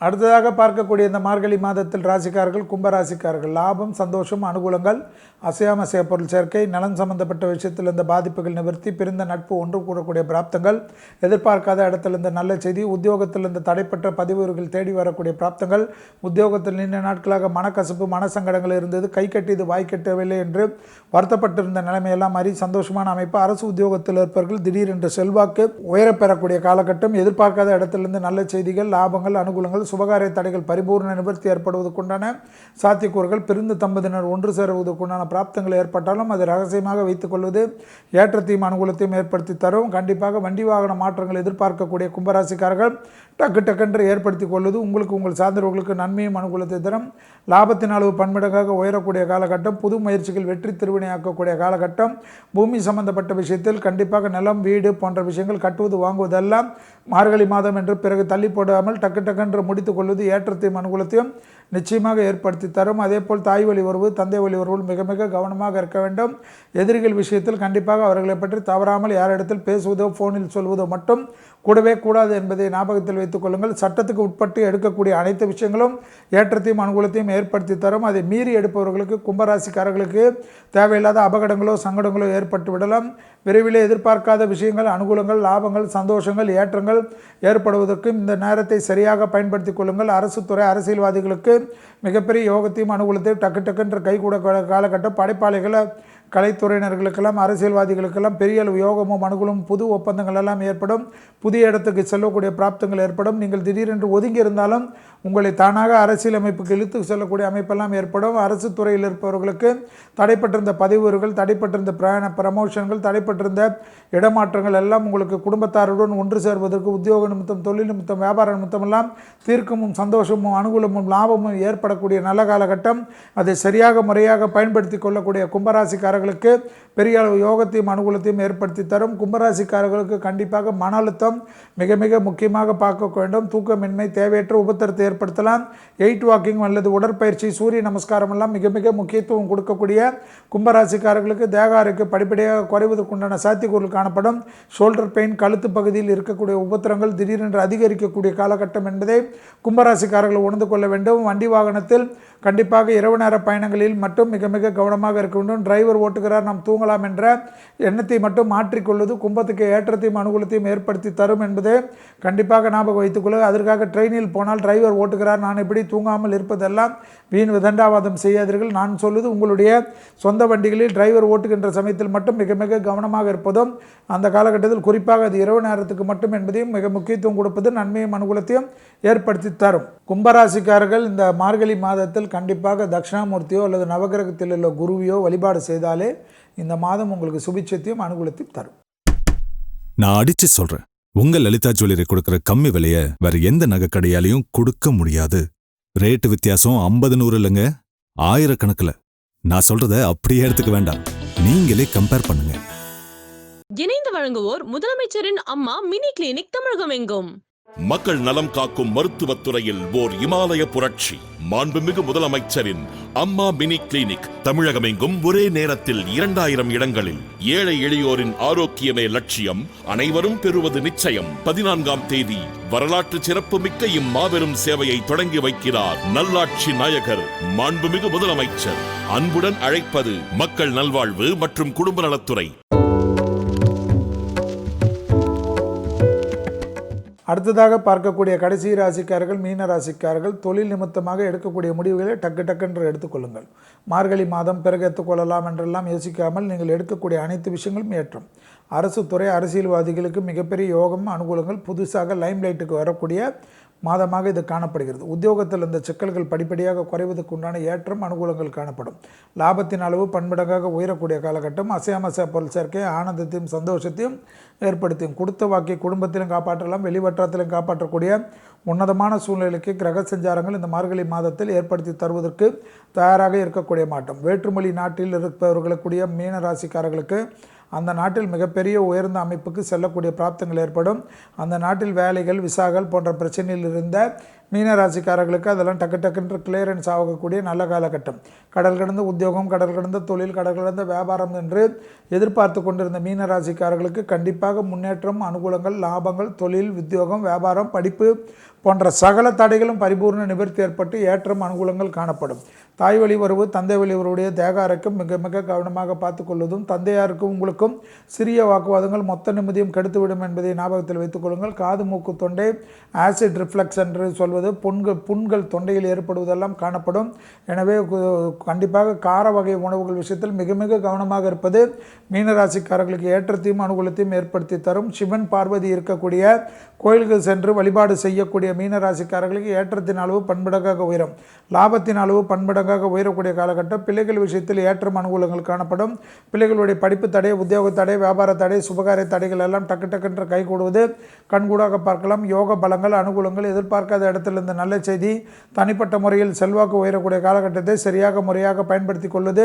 அடுத்ததாக பார்க்கக்கூடிய இந்த மார்கழி மாதத்தில் ராசிக்காரர்கள், கும்பராசிக்காரர்கள் லாபம், சந்தோஷம், அனுகூலங்கள், அசையாமசைய பொருள் சேர்க்கை, நலன் சம்பந்தப்பட்ட விஷயத்தில் இந்த பாதிப்புகள் நிவர்த்தி, பிரிந்த நட்பு, ஒன்று கூடக்கூடிய பிராப்தங்கள், எதிர்பார்க்காத இடத்திலிருந்து நல்ல செய்தி, உத்தியோகத்தில் இந்த தடைப்பட்ட பதிவுகள் தேடி வரக்கூடிய பிராப்தங்கள், உத்தியோகத்தில் நீண்ட நாட்களாக மனக்கசப்பு, மனசங்கடங்கள் இருந்தது, கை கட்டியது வாய் கட்டவில்லை என்று வருத்தப்பட்டிருந்த நிலைமையெல்லாம் மாறி சந்தோஷமான அமைப்பு. அரசு உத்தியோகத்தில் இருப்பவர்கள் திடீரென்று செல்வாக்கு உயரப்பெறக்கூடிய காலகட்டம். எதிர்பார்க்காத இடத்திலிருந்து நல்ல செய்திகள், லாபங்கள், அனுகூலங்கள், சுபகாரிய தடைகள் பரிபூர்ண நிவர்த்தி ஏற்படுவதற்குண்டான சாத்தியக்கூறுகள், பிரிந்து தம்பதியினர் ஒன்று சேருவதற்குண்டான பிராப்தங்கள் ஏற்பட்டாலும் அதை ரகசியமாக வைத்துக் கொள்வது ஏற்றத்தையும் அனுகூலத்தையும் ஏற்படுத்தி தரும். கண்டிப்பாக வண்டி வாகன மாற்றங்கள் எதிர்பார்க்கக்கூடிய கும்பராசிக்காரர்கள் டக்கென்று ஏற்படுத்திக் கொள்வது உங்களுக்கு உங்கள் சார்ந்தவர்களுக்கு நன்மையும் அனுகூலத்தை தரும். லாபத்தின் அளவு பன்மடங்காக உயரக்கூடிய காலகட்டம். புது முயற்சிகள் வெற்றி திருவினையாக்கக்கூடிய காலகட்டம். பூமி சம்பந்தப்பட்ட விஷயத்தில் கண்டிப்பாக நிலம், வீடு போன்ற விஷயங்கள் கட்டுவது வாங்குவதெல்லாம் மார்கழி மாதம் என்று பிறகு தள்ளி போடாமல் டக்கென்று முடித்துக் கொள்வது ஏற்றத்தையும் அனுகூலத்தையும் நிச்சயமாக ஏற்படுத்தி தரும். அதேபோல் தாய் வழி உறவு, தந்தை வழி உறவு மிக மிக கவனமாக இருக்க வேண்டும். எதிரிகள் விஷயத்தில் கண்டிப்பாக அவர்களை பற்றி தவறாமல் யாரிடத்தில் பேசுவதோ ஃபோனில் சொல்வதோ மட்டும் கூடவே கூடாது என்பதை ஞாபகத்தில் வைத்துக் கொள்ளுங்கள். சட்டத்துக்கு உட்பட்டு எடுக்கக்கூடிய அனைத்து விஷயங்களும் ஏற்றத்தையும் அனுகூலத்தையும் ஏற்படுத்தி தரும். அதை மீறி எடுப்பவர்களுக்கு, கும்பராசிக்காரர்களுக்கு தேவையில்லாத அபகடங்களோ சங்கடங்களோ ஏற்பட்டு விடலாம். விரைவில் எதிர்பார்க்காத விஷயங்கள், அனுகூலங்கள், லாபங்கள், சந்தோஷங்கள், ஏற்றங்கள் ஏற்படுவதற்கு இந்த நேரத்தை சரியாக பயன்படுத்தி கொள்ளுங்கள். அரசு துறை, அரசியல்வாதிகளுக்கு மிகப்பெரிய யோகத்தையும் அனுகூலத்தையும் டக்கு டக்குன்ற கைகூட காலகட்டம். படைப்பாளிகளை, கலைத்துறையினர்களுக்கெல்லாம், அரசியல்வாதிகளுக்கெல்லாம் பெரிய அளவு யோகமும் அனுகூலமும், புது ஒப்பந்தங்கள் எல்லாம் ஏற்படும். புதிய இடத்துக்கு செல்லக்கூடிய பிராப்தங்கள் ஏற்படும். நீங்கள் திடீரென்று ஒதுங்கி இருந்தாலும் உங்களை தானாக அரசியலமைப்புக்கு இழுத்து செல்லக்கூடிய அமைப்பெல்லாம் ஏற்படும். அரசு துறையில் இருப்பவர்களுக்கு தடைப்பட்டிருந்த பதிவுகள், தடைப்பட்டிருந்த ப்ரமோஷன்கள், தடைப்பட்டிருந்த இடமாற்றங்கள் எல்லாம் உங்களுக்கு குடும்பத்தாருடன் ஒன்று சேர்வதற்கு, உத்தியோக நிமித்தம், தொழில் நிமித்தம், வியாபார நிமித்தம் எல்லாம் தீர்க்கமும் சந்தோஷமும் அனுகூலமும் லாபமும் ஏற்படக்கூடிய நல்ல காலகட்டம். அதை சரியாக முறையாக பயன்படுத்தி கொள்ளக்கூடிய கும்பராசிக்காரர்களுக்கு பெரிய அளவு யோகத்தையும் அனுகூலத்தையும் ஏற்படுத்தி தரும். கும்பராசிக்காரர்களுக்கு கண்டிப்பாக மன அழுத்தம் மிக மிக முக்கியமாக பார்க்க வேண்டும். தூக்கமின்மை, தேவையற்ற உபத்திரத்தை ஏற்படுத்தலாம். 8 வாக்கிங் அல்லது உடற்பயிற்சி, சூரிய நமஸ்காரம் எல்லாம் மிக மிக முக்கியத்துவம் கொடுக்கக்கூடிய கும்பராசிக்காரர்களுக்கு தேக ஆரோக்கியம் படிப்படியாக குறைவதற்குண்டான சாத்தியக்கூறுகள் காணப்படும். ஷோல்டர் பெயின், கழுத்து பகுதியில் இருக்கக்கூடிய உபத்திரங்கள் திடீரென்று அதிகரிக்கக்கூடிய காலகட்டம் என்பதை கும்பராசிக்காரர்கள் உணர்ந்து கொள்ள வேண்டும். வண்டி வாகனத்தில் கண்டிப்பாக இரவு நேர பயணங்களில் மட்டும் மிக மிக கவனமாக இருக்க வேண்டும். டிரைவர் ஓட்டுகிறார், நாம் தூங்கலாம் என்ற எண்ணத்தை மட்டும் மாற்றிக்கொள்வது கும்பத்துக்கு ஏற்றத்தையும் அனுகூலத்தையும் ஏற்படுத்தி தரும் என்பதை கண்டிப்பாக ஞாபகம் வைத்துக்கொள்ள. அதற்காக ட்ரெயினில் போனால் டிரைவர் ஓட்டுகிறார், நான் எப்படி தூங்காமல் இருப்பதெல்லாம் வீண் விதண்டாவாதம் செய்யாதீர்கள். நான் சொல்வது உங்களுடைய சொந்த வண்டிகளில் டிரைவர் ஓட்டுகின்ற சமயத்தில் மட்டும் மிக மிக கவனமாக இருப்பதும், அந்த காலகட்டத்தில் குறிப்பாக அது இரவு நேரத்துக்கு மட்டும் என்பதையும் மிக முக்கியத்துவம் கொடுப்பது நன்மையும் அனுகூலத்தையும் ஏற்படுத்தி தரும். கும்பராசிக்காரர்கள் இந்த மார்கழி மாதத்தில் கண்டிப்பாக தட்சிணாமூர்த்தியோ அல்லது நவகிரகத்தில் உள்ள குருவியோ வழிபாடு செய்தாலே இந்த மாதம் உங்களுக்கு சுபிட்சத்தையும் அனுகூலத்தையும் தரும். நான் அடிச்சு சொல்றேன், உங்க லலிதா ஜுவல்லரி கொடுக்கிற கம்மி விலைய வேற எந்த நகை கடையாலையும் கொடுக்க முடியாது. ரேட்டு வித்தியாசம் 50-100 இல்லைங்க, ஆயிரக்கணக்கில். நான் சொல்றத அப்படியே எடுத்துக்க வேண்டாம், நீங்களே கம்பேர் பண்ணுங்க. இணைந்து வழங்குவோர் முதலமைச்சரின் அம்மா மினி கிளினிக் தமிழகம் எங்கும். மக்கள் நலம் காக்கும் மருத்துவத்துறையில் ஓர் இமாலய புரட்சி. மாண்புமிகு முதலமைச்சரின் அம்மா மினி கிளினிக் தமிழகமெங்கும் ஒரே நேரத்தில் 2000 இடங்களில். ஏழை எளியோரின் ஆரோக்கியமே லட்சியம், அனைவரும் பெறுவது நிச்சயம். 14ஆம் தேதி வரலாற்று சிறப்பு மிக்க இம்மாபெரும் சேவையை தொடங்கி வைக்கிறார் நல்லாட்சி நாயகர் மாண்புமிகு முதலமைச்சர். அன்புடன் அழைப்பது மக்கள் நல்வாழ்வு மற்றும் குடும்ப நலத்துறை. அடுத்ததாக பார்க்கக்கூடிய கடைசி ராசிக்காரர்கள் மீன ராசிக்காரர்கள். தொழில் நிமித்தமாக எடுக்கக்கூடிய முடிவுகளை டக்கு டக்குன்று எடுத்துக்கொள்ளுங்கள். மார்கழி மாதம் பிறகு எடுத்துக்கொள்ளலாம் என்றெல்லாம் யோசிக்காமல் நீங்கள் எடுக்கக்கூடிய அனைத்து விஷயங்களும் ஏற்றம். அரசு துறை, அரசியல்வாதிகளுக்கு மிகப்பெரிய யோகம், அனுகூலங்கள் புதுசாக லைம்லைட்டுக்கு வரக்கூடிய மாதமாக இது காணப்படுகிறது. உத்தியோகத்தில் இந்த சிக்கல்கள் படிப்படியாக குறைவதற்கு உண்டான ஏற்றம், அனுகூலங்கள் காணப்படும். லாபத்தின் அளவு பன்மடங்காக உயரக்கூடிய காலகட்டம். அசையாமசை பொருள் சேர்க்கை ஆனந்தத்தையும் சந்தோஷத்தையும் ஏற்படுத்தியும் கொடுத்த வாக்கை குடும்பத்திலும் காப்பாற்றலாம், வெளிவட்டாரத்திலும் காப்பாற்றக்கூடிய உன்னதமான சூழ்நிலைக்கு கிரக சஞ்சாரங்கள் இந்த மார்கழி மாதத்தில் ஏற்படுத்தி தருவதற்கு தயாராக இருக்கக்கூடிய மாட்டம். வேற்றுமொழி நாட்டில் இருப்பவர்களுக்குரிய மீன ராசிக்காரர்களுக்கு அந்த நாட்டில் மிகப்பெரிய உயர்ந்த அமைப்புக்கு செல்லக்கூடிய பிராப்தங்கள் ஏற்படும். அந்த நாட்டில் வேலைகள், விசாகள் போன்ற பிரச்சனையில் இருந்த மீனராசிக்காரர்களுக்கு அதெல்லாம் டக்கு டக்குன்று கிளியரன்ஸ் ஆகக்கூடிய நல்ல காலகட்டம். கடல் கடந்த உத்தியோகம், கடல் கடந்த தொழில், கடல் கடந்த வியாபாரம் என்று எதிர்பார்த்து கொண்டிருந்த மீனராசிக்காரர்களுக்கு கண்டிப்பாக முன்னேற்றம், அனுகூலங்கள், லாபங்கள், தொழில், உத்தியோகம், வியாபாரம், படிப்பு போன்ற சகல தடைகளும் பரிபூர்ண நிவர்த்தி ஏற்பட்டு ஏற்றம், அனுகூலங்கள் காணப்படும். தாய் வழி உறவு, தந்தை வழி உறவுடைய தேக ஆரோக்கியம் மிக மிக கவனமாக பார்த்துக்கொள்வதும், தந்தையாருக்கும் உங்களுக்கும் சிறிய வாக்குவாதங்கள் மொத்த நிம்மதியும் கெடுத்துவிடும் என்பதை ஞாபகத்தில் வைத்துக் கொள்ளுங்கள். காது, மூக்கு, தொண்டை ஆசிட் ரிஃப்ளக்ஸ் என்று சொல்வது புண்கள் தொண்டையில் ஏற்படுவதெல்லாம் காணப்படும். எனவே கண்டிப்பாக கார வகை உணவுகள் விஷயத்தில் மிக மிக கவனமாக இருப்பது மீனராசிக்காரர்களுக்கு ஏற்றத்தையும் அனுகூலத்தையும் ஏற்படுத்தி தரும். சிவன், பார்வதி இருக்கக்கூடிய கோயில்கள் சென்று வழிபாடு செய்யக்கூடிய மீனராசிக்காரர்களுக்கு ஏற்றத்தின் அளவு பன்மடங்காக உயரும். லாபத்தின் அளவு பன்மடங்காக உயரக்கூடிய காலகட்டம். பிள்ளைகள் விஷயத்தில் ஏற்றம், அனுகூலங்கள் காணப்படும். பிள்ளைகளுடைய படிப்பு தடை, உத்தியோக தடை, வியாபார தடை, சுபகாரிய தடைகள் எல்லாம் டக்கு டக்குன்ற கைகூடுவது கண்கூடாக பார்க்கலாம். யோக பலங்கள், அனுகூலங்கள் எதிர்பார்க்காத இடத்துல மக்களிடத்தில் இந்த நல்ல செய்தி தனிப்பட்ட முறையில் செல்வாக்கு உயரக்கூடிய காலகட்டத்தை சரியாக முறையாக பயன்படுத்தி கொள்வது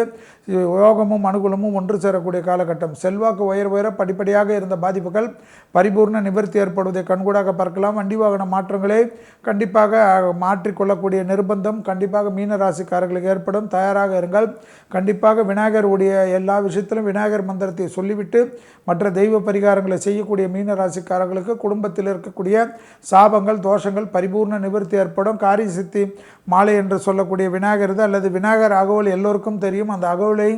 யோகமும் அனுகூலமும் ஒன்று சேரக்கூடிய காலகட்டம். செல்வாக்கு உயர படிப்படியாக இருந்த பாதிப்புகள் பரிபூர்ண நிவர்த்தி ஏற்படுவதை கண்கூடாக பார்க்கலாம். வண்டி வாகன மாற்றங்களை கண்டிப்பாக மாற்றிக்கொள்ளக்கூடிய நிர்பந்தம் கண்டிப்பாக மீன ராசிக்காரர்களுக்கு ஏற்படும். தயாராக இருங்கள். கண்டிப்பாக விநாயகருடைய எல்லா விஷயத்திலும் விநாயகர் மந்திரத்தை சொல்லிவிட்டு மற்ற தெய்வ பரிகாரங்களை செய்யக்கூடிய மீன ராசிக்காரர்களுக்கு குடும்பத்தில் இருக்கக்கூடிய சாபங்கள் தோஷங்கள் பரிபூர்ண நிவர்த்தி ஏற்படும். காரிய சித்தி மாலை என்று சொல்லக்கூடிய விநாயகர் அல்லது விநாயகர் அகவல் எல்லோருக்கும் தெரியும். அந்த அகவலை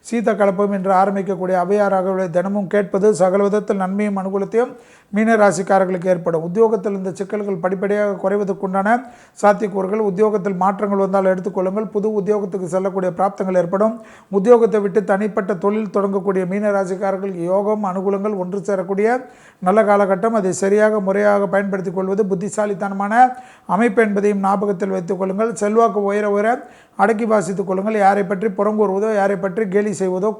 சீத கலப்பம் என்று ஆரம்பிக்கக்கூடிய அவையார் அகவலை தினமும் கேட்பது சகல விதத்தில் நன்மையும் அனுகூலத்தையும் மீன ராசிக்காரர்களுக்கு ஏற்படும். உத்தியோகத்தில் இந்த சிக்கல்கள் படிப்படியாக குறைவதற்குண்டான சாத்தியக்கூறுகள். உத்தியோகத்தில் மாற்றங்கள் வந்தால் எடுத்துக்கொள்ளுங்கள். புது உத்தியோகத்துக்கு செல்லக்கூடிய பிராப்தங்கள் ஏற்படும். உத்தியோகத்தை விட்டு தனிப்பட்ட தொழில் தொடங்கக்கூடிய மீன ராசிக்காரர்களுக்கு யோகம் அனுகூலங்கள் ஒன்று சேரக்கூடிய நல்ல காலகட்டம். அதை சரியாக முறையாக பயன்படுத்திக் கொள்வது புத்திசாலித்தனமான அமைப்பு என்பதையும் ஞாபகத்தில் வைத்துக் கொள்ளுங்கள். செல்வாக்கு உயர அடக்கி வாசித்துக் கொள்ளுங்கள். யாரை பற்றி புறங்கூறுவதோ யாரை பற்றி கேலி செய்வதோ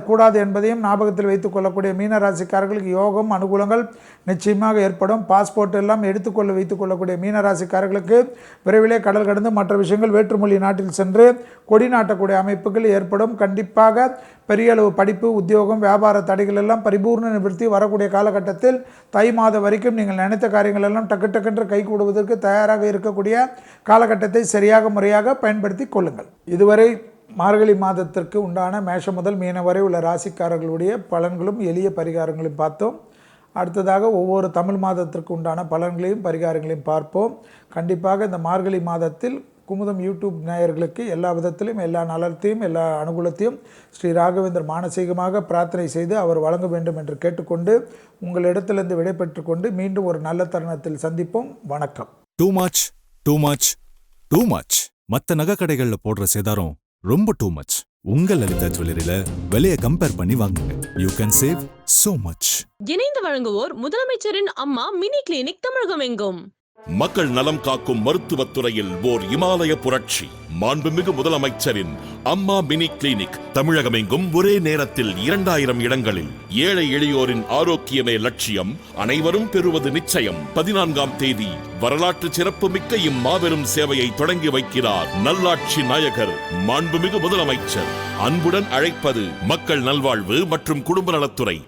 கூடாது என்பதையும் ஞாபகத்தில் வைத்துக் கொள்ளக்கூடிய மீன ராசிக்காரர்களுக்கு யோகம் அனுகூலங்கள் நிச்சயமாக ஏற்படும். பாஸ்போர்ட் எல்லாம் எடுத்துக்கொள்ள வைத்துக் கொள்ளக்கூடிய மீன ராசிக்காரர்களுக்கு விரைவிலே கடல் கடந்து மற்ற விஷயங்கள் வேற்றுமொழி நாட்டில் சென்று கொடி நாட்டக்கூடிய அமைப்புகள் ஏற்படும். கண்டிப்பாக பெரிய அளவு படிப்பு உத்தியோகம் வியாபார தடைகள் எல்லாம் பரிபூர்ண நிவர்த்தி வரக்கூடிய காலகட்டத்தில் தை மாதம் வரைக்கும் நீங்கள் நினைத்த காரியங்கள் எல்லாம் டக்கு கை கூடுவதற்கு தயாராக இருக்கக்கூடிய காலகட்டத்தை சரியாக முறையாக பயன்படுத்தி கொள்ளுங்கள். இதுவரை மார்கழி மாதத்திற்கு உண்டான மேஷம் முதல் மீன வரை உள்ள ராசிக்காரர்களுடைய பலன்களும் எளிய பரிகாரங்களையும் பார்த்தோம். அடுத்ததாக ஒவ்வொரு தமிழ் மாதத்திற்கு உண்டான பலன்களையும் பரிகாரங்களையும் பார்ப்போம். கண்டிப்பாக இந்த மார்கழி மாதத்தில் குமுதம் யூடியூப் நேயர்களுக்கு எல்லா விதத்திலும் எல்லா நலத்தையும் எல்லா அனுகூலத்தையும் ஸ்ரீ ராகவேந்தர் மானசீகமாக பிரார்த்தனை செய்து அவர் வழங்க வேண்டும் என்று கேட்டுக்கொண்டு உங்களிடத்திலிருந்து விடைபெற்று கொண்டு மீண்டும் ஒரு நல்ல தருணத்தில் சந்திப்போம். வணக்கம். டூ மச் மற்ற நகை கடைகளில் போடுற சேதாரம் ரொம்ப டூ மச். உங்கள் லலிதா ஜுவல்லரியில விலையை கம்பேர் பண்ணி வாங்குங்க. You can save so much. இணைந்து வழங்குவோர் முதலமைச்சரின் அம்மா மினி கிளினிக் தமிழகம் எங்கும். மக்கள் நலம் காக்கும் மருத்துவத்துறையில் ஓர் இமாலய புரட்சி. மாண்புமிகு முதலமைச்சரின் அம்மா மினி கிளினிக் தமிழகமெங்கும் ஒரே நேரத்தில் 2000 இடங்களில். ஏழை எளியோரின் ஆரோக்கியமே லட்சியம், அனைவரும் பெறுவது நிச்சயம். 14ஆம் தேதி வரலாற்று சிறப்பு மிக்க இம்மாபெரும் சேவையை தொடங்கி வைக்கிறார் நல்லாட்சி நாயகர் மாண்புமிகு முதலமைச்சர். அன்புடன் அழைப்பது மக்கள் நல்வாழ்வு மற்றும் குடும்ப நலத்துறை.